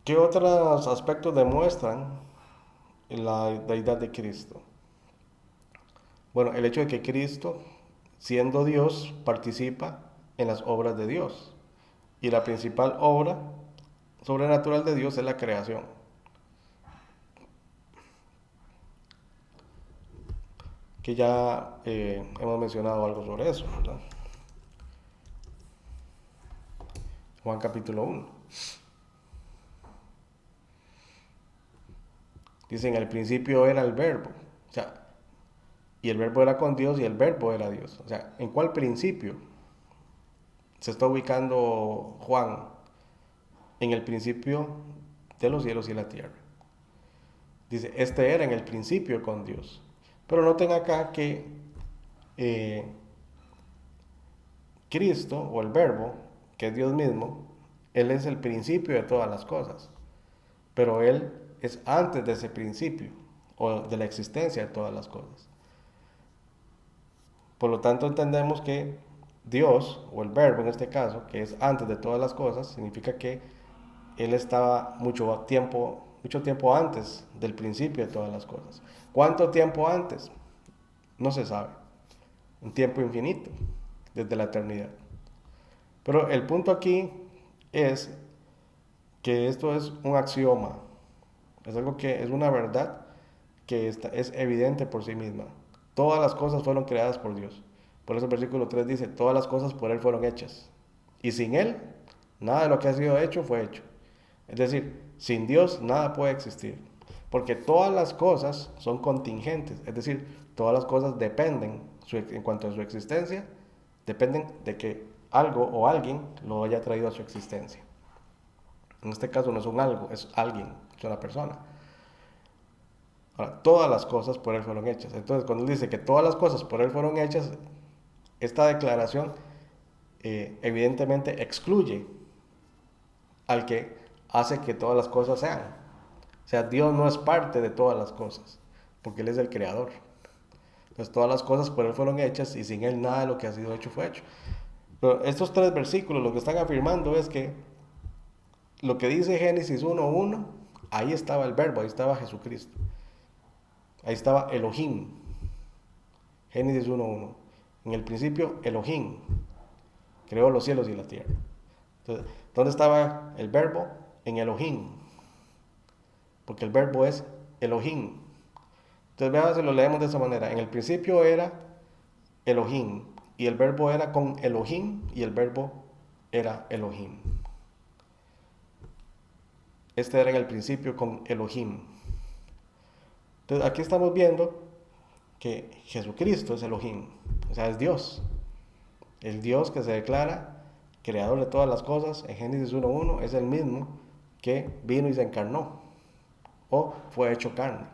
¿Qué otros aspectos demuestran la deidad de Cristo? Bueno, el hecho de que Cristo, siendo Dios, participa en las obras de Dios. Y la principal obra sobrenatural de Dios es la creación. Que ya hemos mencionado algo sobre eso, ¿verdad? Juan capítulo 1. Dice, en el principio era el verbo. O sea, y el verbo era con Dios y el verbo era Dios. O sea, ¿en cuál principio se está ubicando Juan? En el principio de los cielos y la tierra. Dice, este era en el principio con Dios. Pero noten acá que Eh, Cristo o el Verbo, que es Dios mismo, Él es el principio de todas las cosas, pero Él es antes de ese principio o de la existencia de todas las cosas. Por lo tanto, entendemos que Dios, o el Verbo en este caso, que es antes de todas las cosas, significa que Él estaba mucho tiempo antes del principio de todas las cosas. ¿Cuánto tiempo antes? No se sabe. Un tiempo infinito, desde la eternidad. Pero el punto aquí es que esto es un axioma, es algo que es una verdad que es evidente por sí misma. Todas las cosas fueron creadas por Dios. Por eso el versículo 3 dice, todas las cosas por Él fueron hechas. Y sin Él, nada de lo que ha sido hecho fue hecho. Es decir, sin Dios nada puede existir. Porque todas las cosas son contingentes. Es decir, todas las cosas dependen, en cuanto a su existencia, dependen de que algo o alguien lo haya traído a su existencia. En este caso no es un algo, es alguien, es una persona. Ahora, todas las cosas por Él fueron hechas. Entonces, cuando Él dice que todas las cosas por Él fueron hechas, esta declaración evidentemente excluye al que hace que todas las cosas sean. O sea, Dios no es parte de todas las cosas, porque Él es el creador. Entonces, todas las cosas por Él fueron hechas y sin Él nada de lo que ha sido hecho fue hecho. Pero estos tres versículos lo que están afirmando es que lo que dice Génesis 1:1, ahí estaba el Verbo, ahí estaba Jesucristo. Ahí estaba Elohim. Génesis 1:1. En el principio, Elohim creó los cielos y la tierra. Entonces, ¿dónde estaba el Verbo? En Elohim. Porque el Verbo es Elohim. Entonces, vean si lo leemos de esa manera. En el principio era Elohim. Y el Verbo era con Elohim. Y el Verbo era Elohim. Este era en el principio con Elohim. Entonces, aquí estamos viendo que Jesucristo es Elohim. O sea, es Dios. El Dios que se declara creador de todas las cosas en Génesis 1:1 es el mismo que vino y se encarnó o fue hecho carne.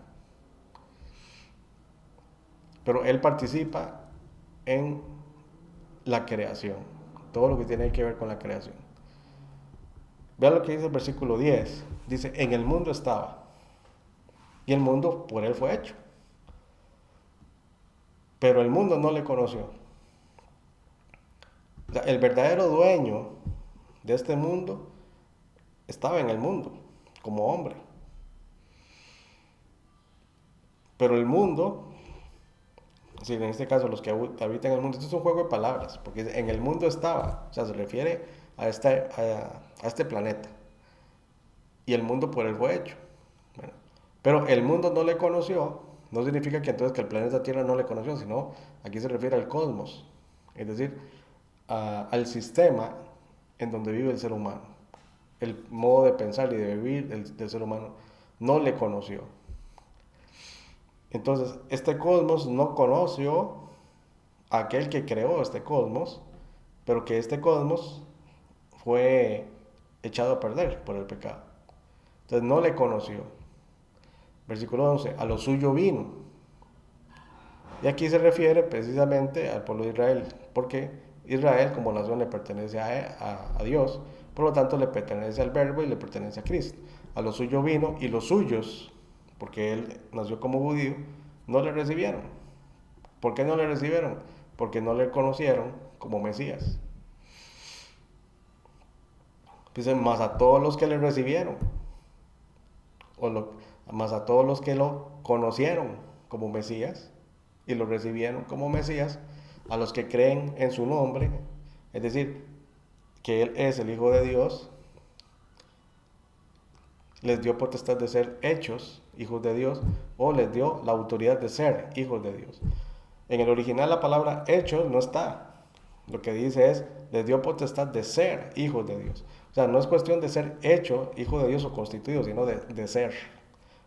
Pero Él participa en la creación, todo lo que tiene que ver con la creación. Vean lo que dice el versículo 10. Dice, en el mundo estaba y el mundo por Él fue hecho. Pero el mundo no le conoció. O sea, el verdadero dueño de este mundo estaba en el mundo, como hombre. Pero el mundo, si en este caso los que habitan en el mundo, esto es un juego de palabras, porque en el mundo estaba, o sea, se refiere a este planeta. Y el mundo por él fue hecho. Bueno, pero el mundo no le conoció, no significa que entonces que el planeta Tierra no le conoció, sino aquí se refiere al cosmos, es decir, al sistema en donde vive el ser humano. El modo de pensar y de vivir del ser humano no le conoció. Entonces, este cosmos no conoció a aquel que creó este cosmos, pero que este cosmos fue echado a perder por el pecado. Entonces no le conoció. Versículo 11, a lo suyo vino. Y aquí se refiere precisamente al pueblo de Israel, porque Israel como nación le pertenece a Dios, por lo tanto le pertenece al Verbo y le pertenece a Cristo. A lo suyo vino y los suyos, porque él nació como judío, no le recibieron. ¿Por qué no le recibieron? Porque no le conocieron como Mesías. Dice, más a todos los que le recibieron, más a todos los que lo conocieron como Mesías y lo recibieron como Mesías, a los que creen en su nombre, es decir, que Él es el Hijo de Dios, les dio potestad de ser hechos hijos de Dios o les dio la autoridad de ser hijos de Dios. En el original la palabra hechos no está. Lo que dice es, les dio potestad de ser hijos de Dios. O sea, no es cuestión de ser hecho hijo de Dios o constituido, sino de ser.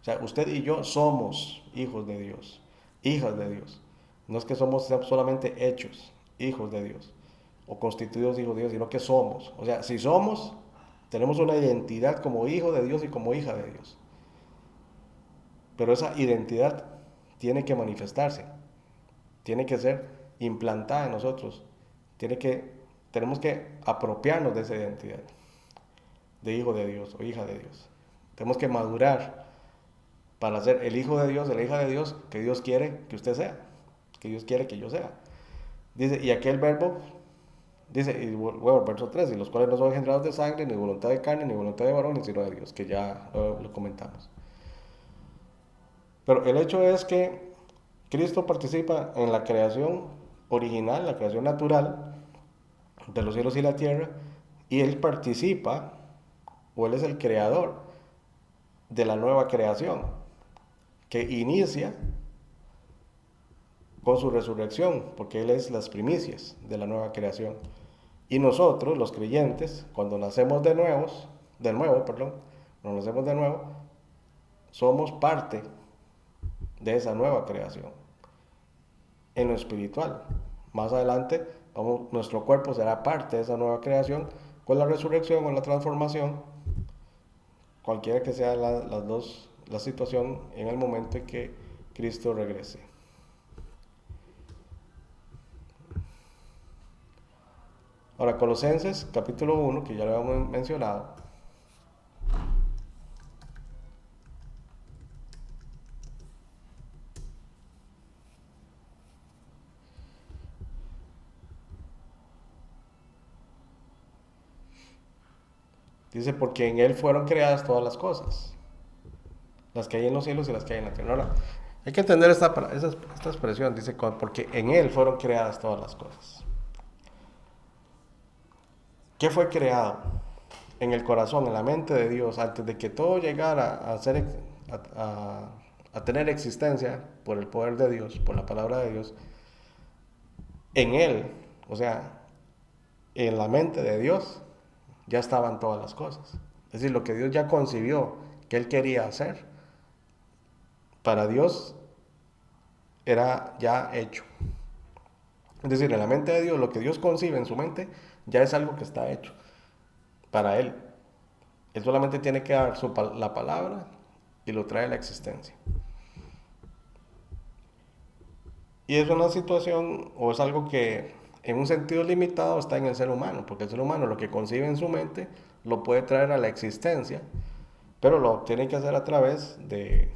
O sea, usted y yo somos hijos de Dios, hijas de Dios. No es que somos solamente hechos hijos de Dios o constituidos hijos de Dios, sino que somos. O sea, si somos, tenemos una identidad como hijo de Dios y como hija de Dios. Pero esa identidad tiene que manifestarse, tiene que ser implantada en nosotros. Tenemos que apropiarnos de esa identidad de hijo de Dios o hija de Dios. Tenemos que madurar para ser el hijo de Dios, la hija de Dios que Dios quiere que usted sea, que Dios quiere que yo sea. Dice, y aquel verbo, dice, y bueno, verso 3, y los cuales no son engendrados de sangre, ni voluntad de carne, ni voluntad de varón, sino de Dios, que ya lo comentamos. Pero el hecho es que Cristo participa en la creación original, la creación natural de los cielos y la tierra, y Él participa, o Él es el creador de la nueva creación, que inicia con su resurrección, porque Él es las primicias de la nueva creación. Y nosotros, los creyentes, cuando nacemos cuando nacemos de nuevo, somos parte de esa nueva creación en lo espiritual. Más adelante, nuestro cuerpo será parte de esa nueva creación con la resurrección o la transformación, cualquiera que sea la situación en el momento en que Cristo regrese. Ahora, Colosenses capítulo 1, que ya lo habíamos mencionado, dice, porque en Él fueron creadas todas las cosas, las que hay en los cielos y las que hay en la tierra. Ahora, hay que entender esta expresión, dice, porque en Él fueron creadas todas las cosas. ¿Qué fue creado? En el corazón, en la mente de Dios, antes de que todo llegara a tener existencia por el poder de Dios, por la palabra de Dios, en Él, o sea, en la mente de Dios, ya estaban todas las cosas. Es decir, lo que Dios ya concibió que Él quería hacer, para Dios era ya hecho. Es decir, en la mente de Dios, lo que Dios concibe en su mente, ya es algo que está hecho para Él. Él solamente tiene que dar la palabra y lo trae a la existencia. Y es una situación, o es algo que en un sentido limitado está en el ser humano, porque el ser humano lo que concibe en su mente lo puede traer a la existencia, pero lo tiene que hacer a través de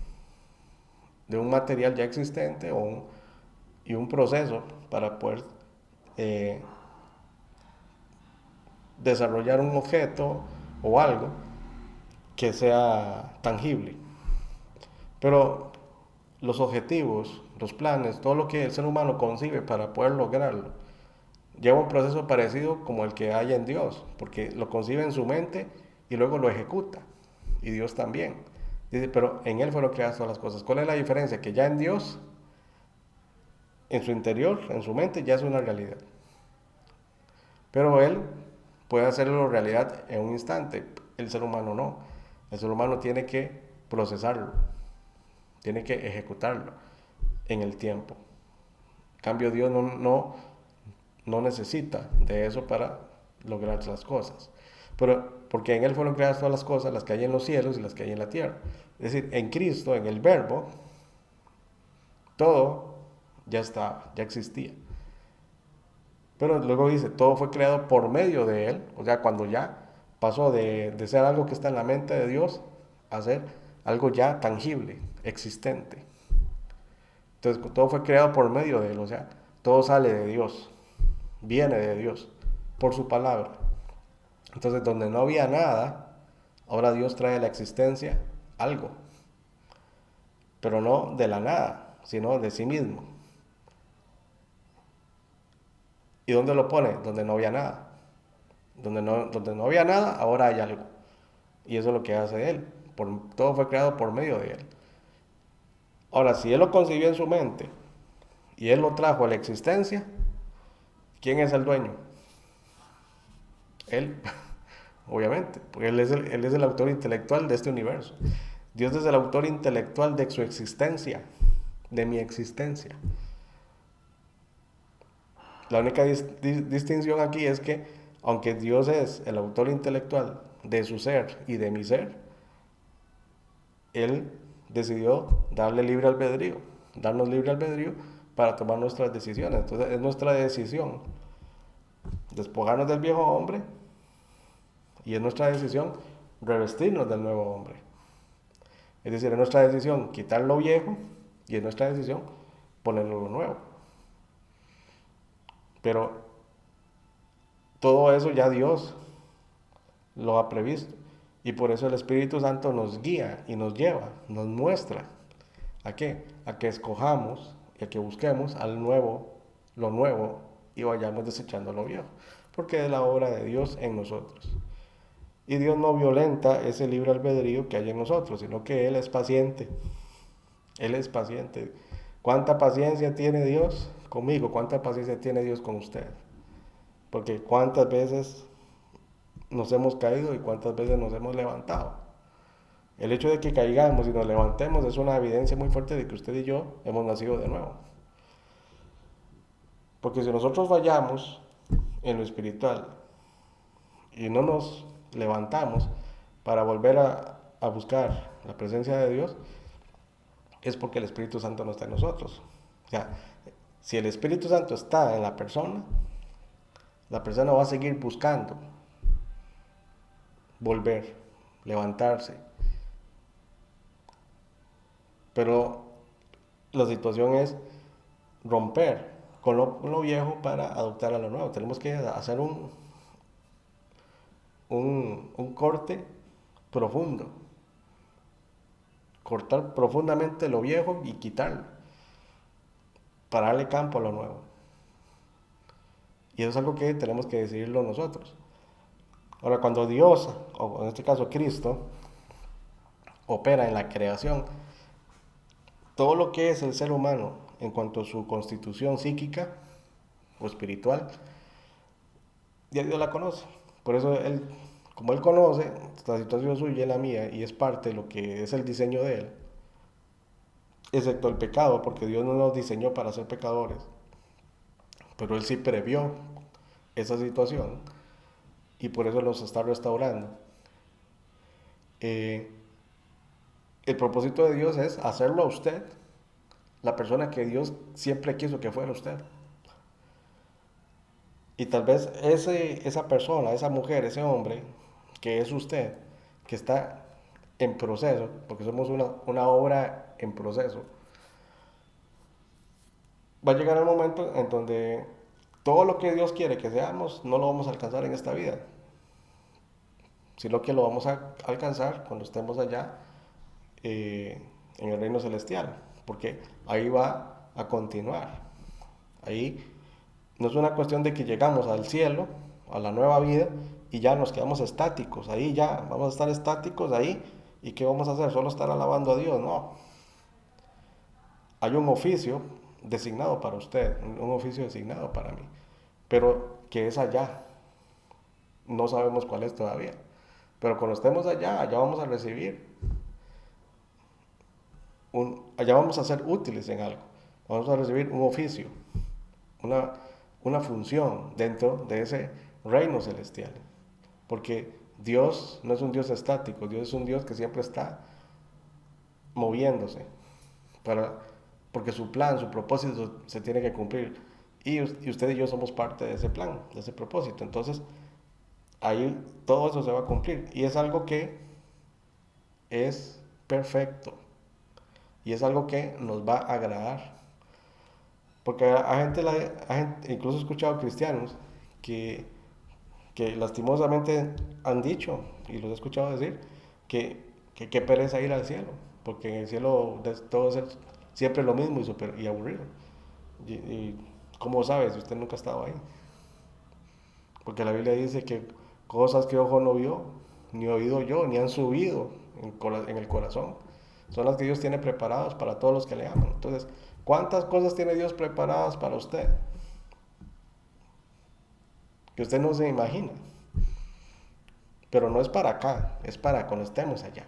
un material ya existente y un proceso para poder eh, desarrollar un objeto o algo que sea tangible. Pero los objetivos, los planes, todo lo que el ser humano concibe para poder lograrlo, lleva un proceso parecido como el que hay en Dios, porque lo concibe en su mente y luego lo ejecuta. Y Dios también. Dice, pero en Él fueron creadas todas las cosas. ¿Cuál es la diferencia? Que ya en Dios, en su interior, en su mente, ya es una realidad. Pero Él puede hacerlo realidad en un instante. El ser humano no. El ser humano tiene que procesarlo, tiene que ejecutarlo en el tiempo. En cambio, Dios no necesita de eso para lograr las cosas. Pero porque en Él fueron creadas todas las cosas, las que hay en los cielos y las que hay en la tierra. Es decir, en Cristo, en el Verbo, todo ya estaba, ya existía. Pero luego dice, todo fue creado por medio de Él. O sea, cuando ya pasó de ser algo que está en la mente de Dios a ser algo ya tangible, existente. Entonces, todo fue creado por medio de Él. O sea, todo sale de Dios, viene de Dios, por su palabra. Entonces, donde no había nada, ahora Dios trae a la existencia algo. Pero no de la nada, sino de sí mismo. ¿Y dónde lo pone? Donde no había nada. Donde no había nada, ahora hay algo. Y eso es lo que hace Él. Todo fue creado por medio de Él. Ahora, si Él lo concibió en su mente y Él lo trajo a la existencia, ¿quién es el dueño? Él, obviamente, porque Él es el autor intelectual de este universo. Dios es el autor intelectual de su existencia, de mi existencia. La única distinción aquí es que, aunque Dios es el autor intelectual de su ser y de mi ser, Él decidió darnos libre albedrío para tomar nuestras decisiones. Entonces es nuestra decisión despojarnos del viejo hombre y es nuestra decisión revestirnos del nuevo hombre. Es decir, es nuestra decisión quitar lo viejo y es nuestra decisión ponerlo lo nuevo. Pero todo eso ya Dios lo ha previsto. Y por eso el Espíritu Santo nos guía y nos lleva, nos muestra. ¿A qué? A que escojamos y a que busquemos lo nuevo, y vayamos desechando lo viejo. Porque es la obra de Dios en nosotros. Y Dios no violenta ese libre albedrío que hay en nosotros, sino que Él es paciente. Él es paciente. ¿Cuánta paciencia tiene Dios conmigo? ¿Cuánta paciencia tiene Dios con usted? Porque cuántas veces nos hemos caído y cuántas veces nos hemos levantado. El hecho de que caigamos y nos levantemos es una evidencia muy fuerte de que usted y yo hemos nacido de nuevo. Porque si nosotros fallamos en lo espiritual y no nos levantamos para volver a buscar la presencia de Dios, es porque el Espíritu Santo no está en nosotros. O sea, si el Espíritu Santo está en la persona va a seguir buscando volver, levantarse. Pero la situación es romper con lo viejo para adoptar a lo nuevo. Tenemos que hacer un corte profundo. Cortar profundamente lo viejo y quitarlo para darle campo a lo nuevo. Y eso es algo que tenemos que decidirlo nosotros. Ahora, cuando Dios, o en este caso Cristo, opera en la creación, todo lo que es el ser humano en cuanto a su constitución psíquica o espiritual, ya Dios la conoce. Por eso Él, como Él conoce la situación suya y la mía, y es parte de lo que es el diseño de Él, excepto el pecado, porque Dios no nos diseñó para ser pecadores, pero Él sí previó esa situación y por eso los está restaurando. Eh, el propósito de Dios es hacerlo a usted la persona que Dios siempre quiso que fuera usted. Y tal vez esa persona, esa mujer, ese hombre, que es usted, que está en proceso, porque somos una obra en proceso, va a llegar el momento en donde todo lo que Dios quiere que seamos no lo vamos a alcanzar en esta vida, sino que lo vamos a alcanzar cuando estemos allá en el reino celestial, porque ahí va a continuar. Ahí no es una cuestión de que llegamos al cielo, a la nueva vida, y ya nos quedamos estáticos, ahí ya vamos a estar estáticos ahí, y ¿qué vamos a hacer? Solo estar alabando a Dios, no. Hay un oficio designado para usted, un oficio designado para mí, pero que es allá, no sabemos cuál es todavía, pero cuando estemos allá, allá vamos a recibir, allá vamos a ser útiles en algo, vamos a recibir un oficio, una, una función dentro de ese reino celestial. Porque Dios no es un Dios estático, Dios es un Dios que siempre está moviéndose, para, porque su plan, su propósito se tiene que cumplir. Y usted y yo somos parte de ese plan, de ese propósito. Entonces, ahí todo eso se va a cumplir. Y es algo que es perfecto. Y es algo que nos va a agradar. Porque a gente, incluso he escuchado cristianos que, que lastimosamente han dicho, y los he escuchado decir, que pereza ir al cielo, porque en el cielo todo es siempre lo mismo y aburrido. Y ¿cómo sabe si usted nunca ha estado ahí? Porque la Biblia dice que cosas que ojo no vio, ni oído yo, ni han subido en el corazón, son las que Dios tiene preparadas para todos los que le aman. Entonces, ¿cuántas cosas tiene Dios preparadas para usted? Que usted no se imagina. Pero no es para acá, es para cuando estemos allá.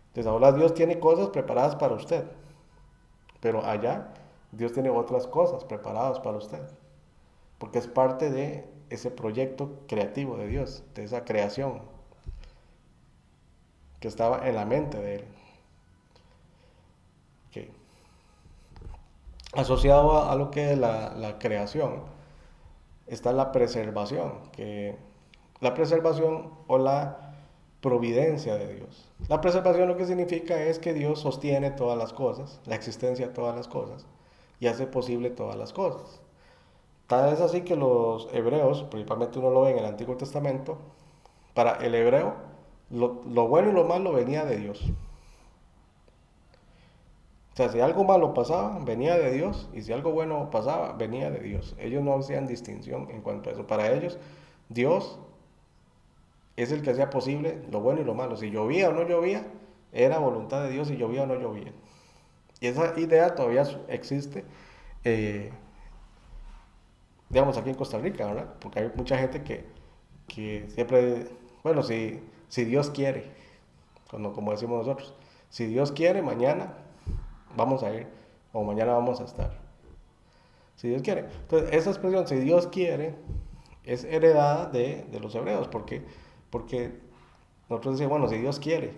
Entonces ahora Dios tiene cosas preparadas para usted, pero allá Dios tiene otras cosas preparadas para usted, porque es parte de ese proyecto creativo de Dios, de esa creación que estaba en la mente de Él. Okay. asociado a lo que es la creación, está la preservación, que la preservación o la providencia de Dios. La preservación lo que significa es que Dios sostiene todas las cosas, la existencia de todas las cosas, y hace posible todas las cosas. Tal es así que los hebreos, principalmente uno lo ve en el Antiguo Testamento, para el hebreo, lo bueno y lo malo venía de Dios. O sea, si algo malo pasaba, venía de Dios, y si algo bueno pasaba, venía de Dios. Ellos no hacían distinción en cuanto a eso. Para ellos, Dios es el que hacía posible lo bueno y lo malo. Si llovía o no llovía, era voluntad de Dios si llovía o no llovía. Y esa idea todavía existe, eh, digamos, aquí en Costa Rica, ¿verdad? Porque hay mucha gente que siempre, bueno, si Dios quiere, como decimos nosotros, si Dios quiere, mañana vamos a ir, o mañana vamos a estar. Si Dios quiere. Entonces, esa expresión, si Dios quiere, es heredada de los hebreos, porque nosotros decimos, bueno, si Dios quiere,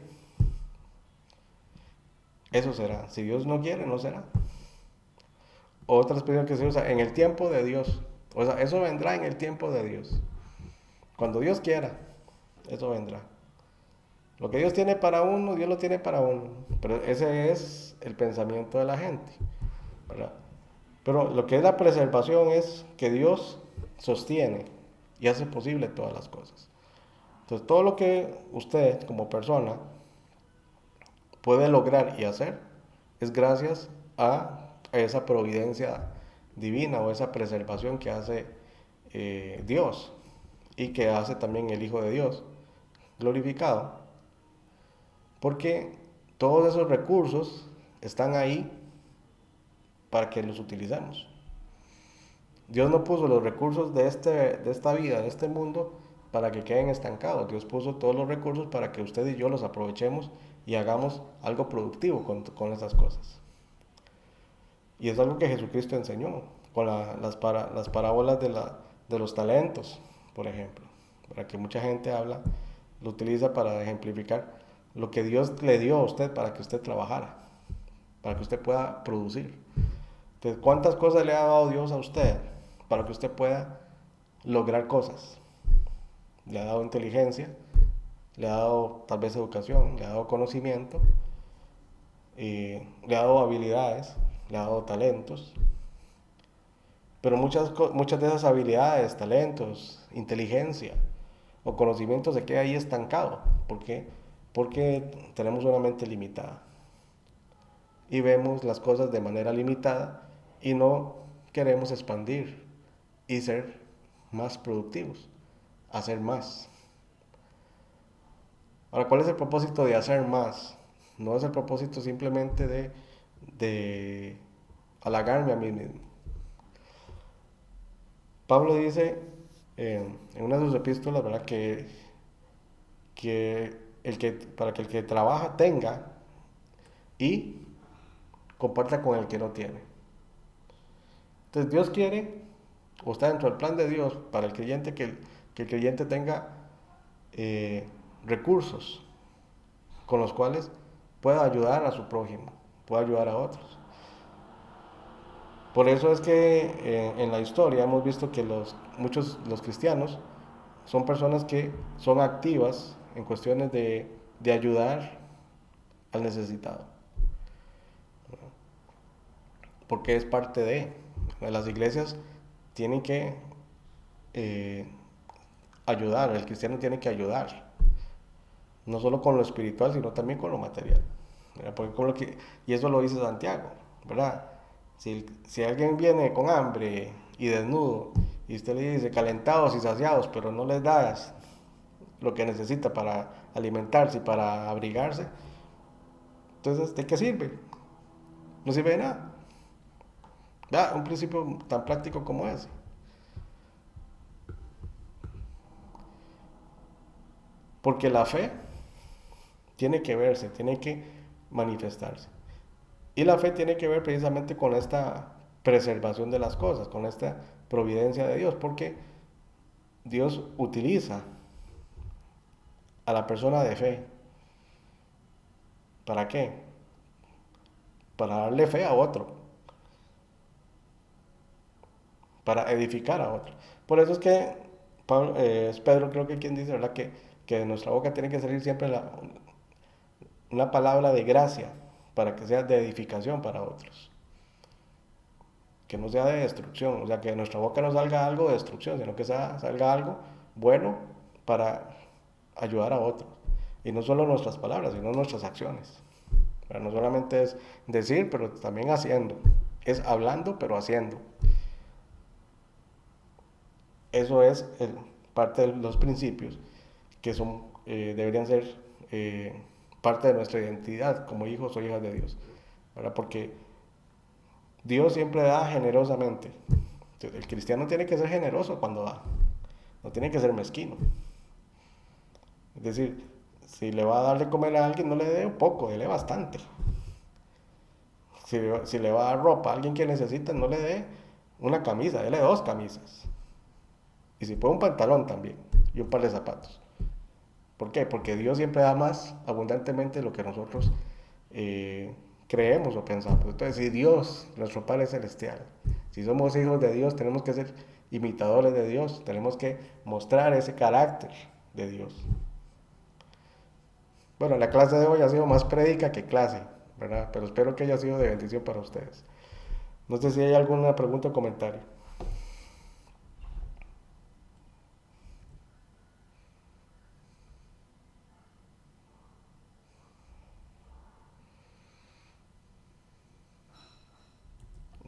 eso será. Si Dios no quiere, no será. Otra expresión que se usa, en el tiempo de Dios. O sea, eso vendrá en el tiempo de Dios. Cuando Dios quiera, eso vendrá. Lo que Dios tiene para uno, Dios lo tiene para uno. Pero ese es el pensamiento de la gente, ¿verdad? Pero lo que es la preservación es que Dios sostiene y hace posible todas las cosas. Entonces, todo lo que usted como persona puede lograr y hacer es gracias a esa providencia divina o esa preservación que hace Dios y que hace también el Hijo de Dios glorificado, porque todos esos recursos están ahí para que los utilicemos. Dios no puso los recursos de esta vida, de este mundo, para que queden estancados. Dios puso todos los recursos para que usted y yo los aprovechemos y hagamos algo productivo con esas cosas. Y es algo que Jesucristo enseñó con las parábolas de los talentos, por ejemplo, para que mucha gente lo utiliza para ejemplificar lo que Dios le dio a usted para que usted trabajara, para que usted pueda producir. Entonces, ¿cuántas cosas le ha dado Dios a usted para que usted pueda lograr cosas? Le ha dado inteligencia, le ha dado tal vez educación, le ha dado conocimiento, le ha dado habilidades, le ha dado talentos. Pero muchas de esas habilidades, talentos, inteligencia o conocimiento se queda ahí estancado. ¿Por qué? Porque tenemos una mente limitada y vemos las cosas de manera limitada y no queremos expandir y ser más productivos, hacer más. Ahora, ¿cuál es el propósito de hacer más? No es el propósito simplemente de halagarme a mí mismo. Pablo dice en una de sus epístolas, ¿verdad? Para que el que trabaja tenga y comparta con el que no tiene. Entonces Dios quiere, o está dentro del plan de Dios para el creyente, que el creyente tenga recursos con los cuales pueda ayudar a su prójimo, pueda ayudar a otros. Por eso es que en la historia hemos visto que los cristianos son personas que son activas en cuestiones de ayudar al necesitado, porque es parte de las iglesias tienen que eh, ayudar, el cristiano tiene que ayudar, no solo con lo espiritual, sino también con lo material. Porque y eso lo dice Santiago, ¿verdad? Si alguien viene con hambre y desnudo y usted le dice calentados y saciados, pero no les das lo que necesita para alimentarse y para abrigarse, entonces ¿de qué sirve? No sirve de nada. ¿Verdad? Un principio tan práctico como ese. Porque la fe tiene que verse, tiene que manifestarse. Y la fe tiene que ver precisamente con esta preservación de las cosas, con esta providencia de Dios, porque Dios utiliza a la persona de fe. ¿Para qué? Para darle fe a otro. para edificar a otros. Por eso es que es Pedro, creo que quien dice, ¿verdad? Que de nuestra boca tiene que salir siempre una palabra de gracia para que sea de edificación para otros. Que no sea de destrucción, o sea, que de nuestra boca no salga algo de destrucción, sino que salga algo bueno para ayudar a otros. Y no solo nuestras palabras, sino nuestras acciones. Pero no solamente es decir, pero también haciendo. Es hablando, pero haciendo. Eso es parte de los principios que deberían ser parte de nuestra identidad como hijos o hijas de Dios, ¿verdad? Porque Dios siempre da generosamente. El cristiano tiene que ser generoso cuando da, no tiene que ser mezquino. Es decir, si le va a dar de comer a alguien, no le dé poco, dele bastante. Si le va a dar ropa a alguien que necesita, no le dé una camisa, dele 2 camisas. Y si puede un pantalón también, y un par de zapatos. ¿Por qué? Porque Dios siempre da más abundantemente de lo que nosotros creemos o pensamos. Entonces, si Dios, nuestro Padre Celestial, si somos hijos de Dios, tenemos que ser imitadores de Dios, tenemos que mostrar ese carácter de Dios. Bueno, la clase de hoy ha sido más prédica que clase, ¿verdad? Pero espero que haya sido de bendición para ustedes. No sé si hay alguna pregunta o comentario.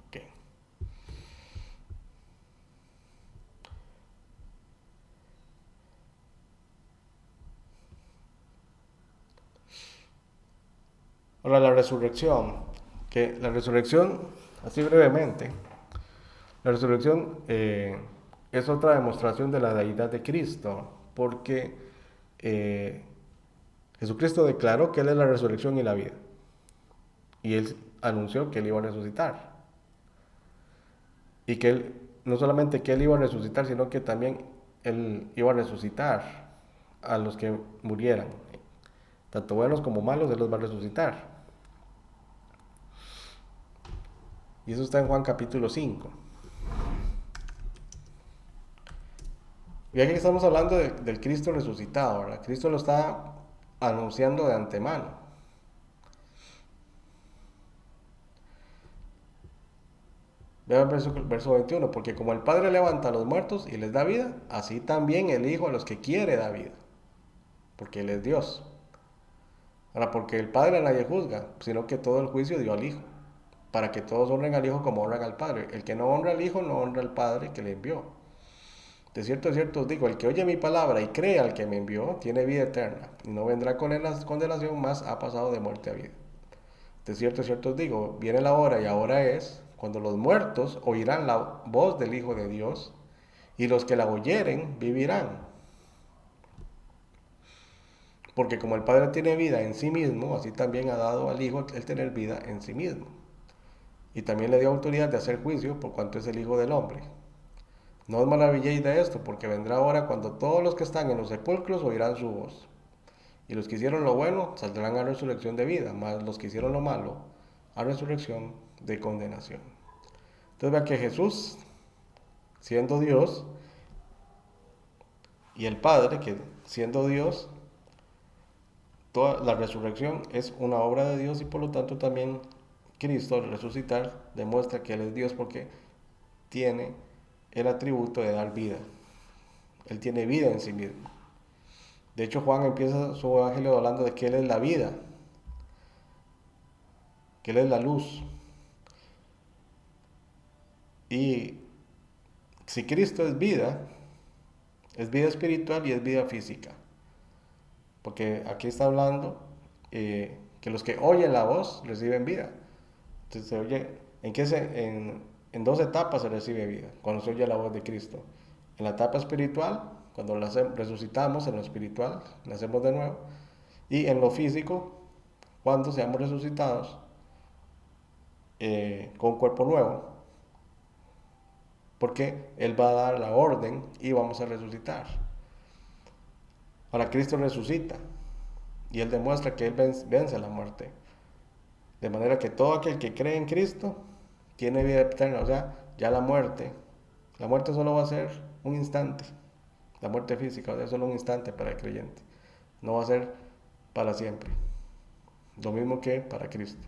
Ok. Ahora la resurrección, que la resurrección, así brevemente, la resurrección es otra demostración de la deidad de Cristo, porque eh, Jesucristo declaró que Él es la resurrección y la vida, y Él anunció que Él iba a resucitar, y que Él, no solamente que Él iba a resucitar, sino que también Él iba a resucitar a los que murieran, tanto buenos como malos, Él los va a resucitar. Y eso está en Juan capítulo 5. Y aquí estamos hablando del Cristo resucitado, ¿verdad? Cristo lo está anunciando de antemano. Vean el verso 21, porque como el Padre levanta a los muertos y les da vida, así también el Hijo a los que quiere da vida, porque Él es Dios. Ahora, porque el Padre a nadie juzga, sino que todo el juicio dio al Hijo, para que todos honren al Hijo como honran al Padre. El que no honra al Hijo no honra al Padre que le envió. De cierto os digo, el que oye mi palabra y cree al que me envió, tiene vida eterna, y no vendrá con la condenación, más ha pasado de muerte a vida. De cierto os digo, viene la hora y ahora es, cuando los muertos oirán la voz del Hijo de Dios, y los que la oyeren vivirán. Porque como el Padre tiene vida en sí mismo, así también ha dado al Hijo el tener vida en sí mismo. Y también le dio autoridad de hacer juicio por cuanto es el Hijo del Hombre. No os maravilléis de esto, porque vendrá hora cuando todos los que están en los sepulcros oirán su voz. Y los que hicieron lo bueno saldrán a resurrección de vida, mas los que hicieron lo malo a resurrección de condenación. Entonces vea que Jesús, siendo Dios, y el Padre, que siendo Dios, toda la resurrección es una obra de Dios y por lo tanto también Cristo al resucitar demuestra que Él es Dios porque tiene el atributo de dar vida. Él tiene vida en sí mismo. De hecho, Juan empieza su evangelio hablando de que Él es la vida, que Él es la luz. Y si Cristo es vida espiritual y es vida física. Porque aquí está hablando que los que oyen la voz reciben vida. Entonces se oye, en 2 etapas se recibe vida, cuando se oye la voz de Cristo. En la etapa espiritual, cuando resucitamos en lo espiritual, nacemos de nuevo. Y en lo físico, cuando seamos resucitados con un cuerpo nuevo, porque Él va a dar la orden y vamos a resucitar. Ahora Cristo resucita y Él demuestra que Él vence la muerte. De manera que todo aquel que cree en Cristo tiene vida eterna, o sea, ya la muerte La muerte solo va a ser un instante. La muerte física va a ser solo un instante para el creyente. No va a ser para siempre. Lo mismo que para Cristo.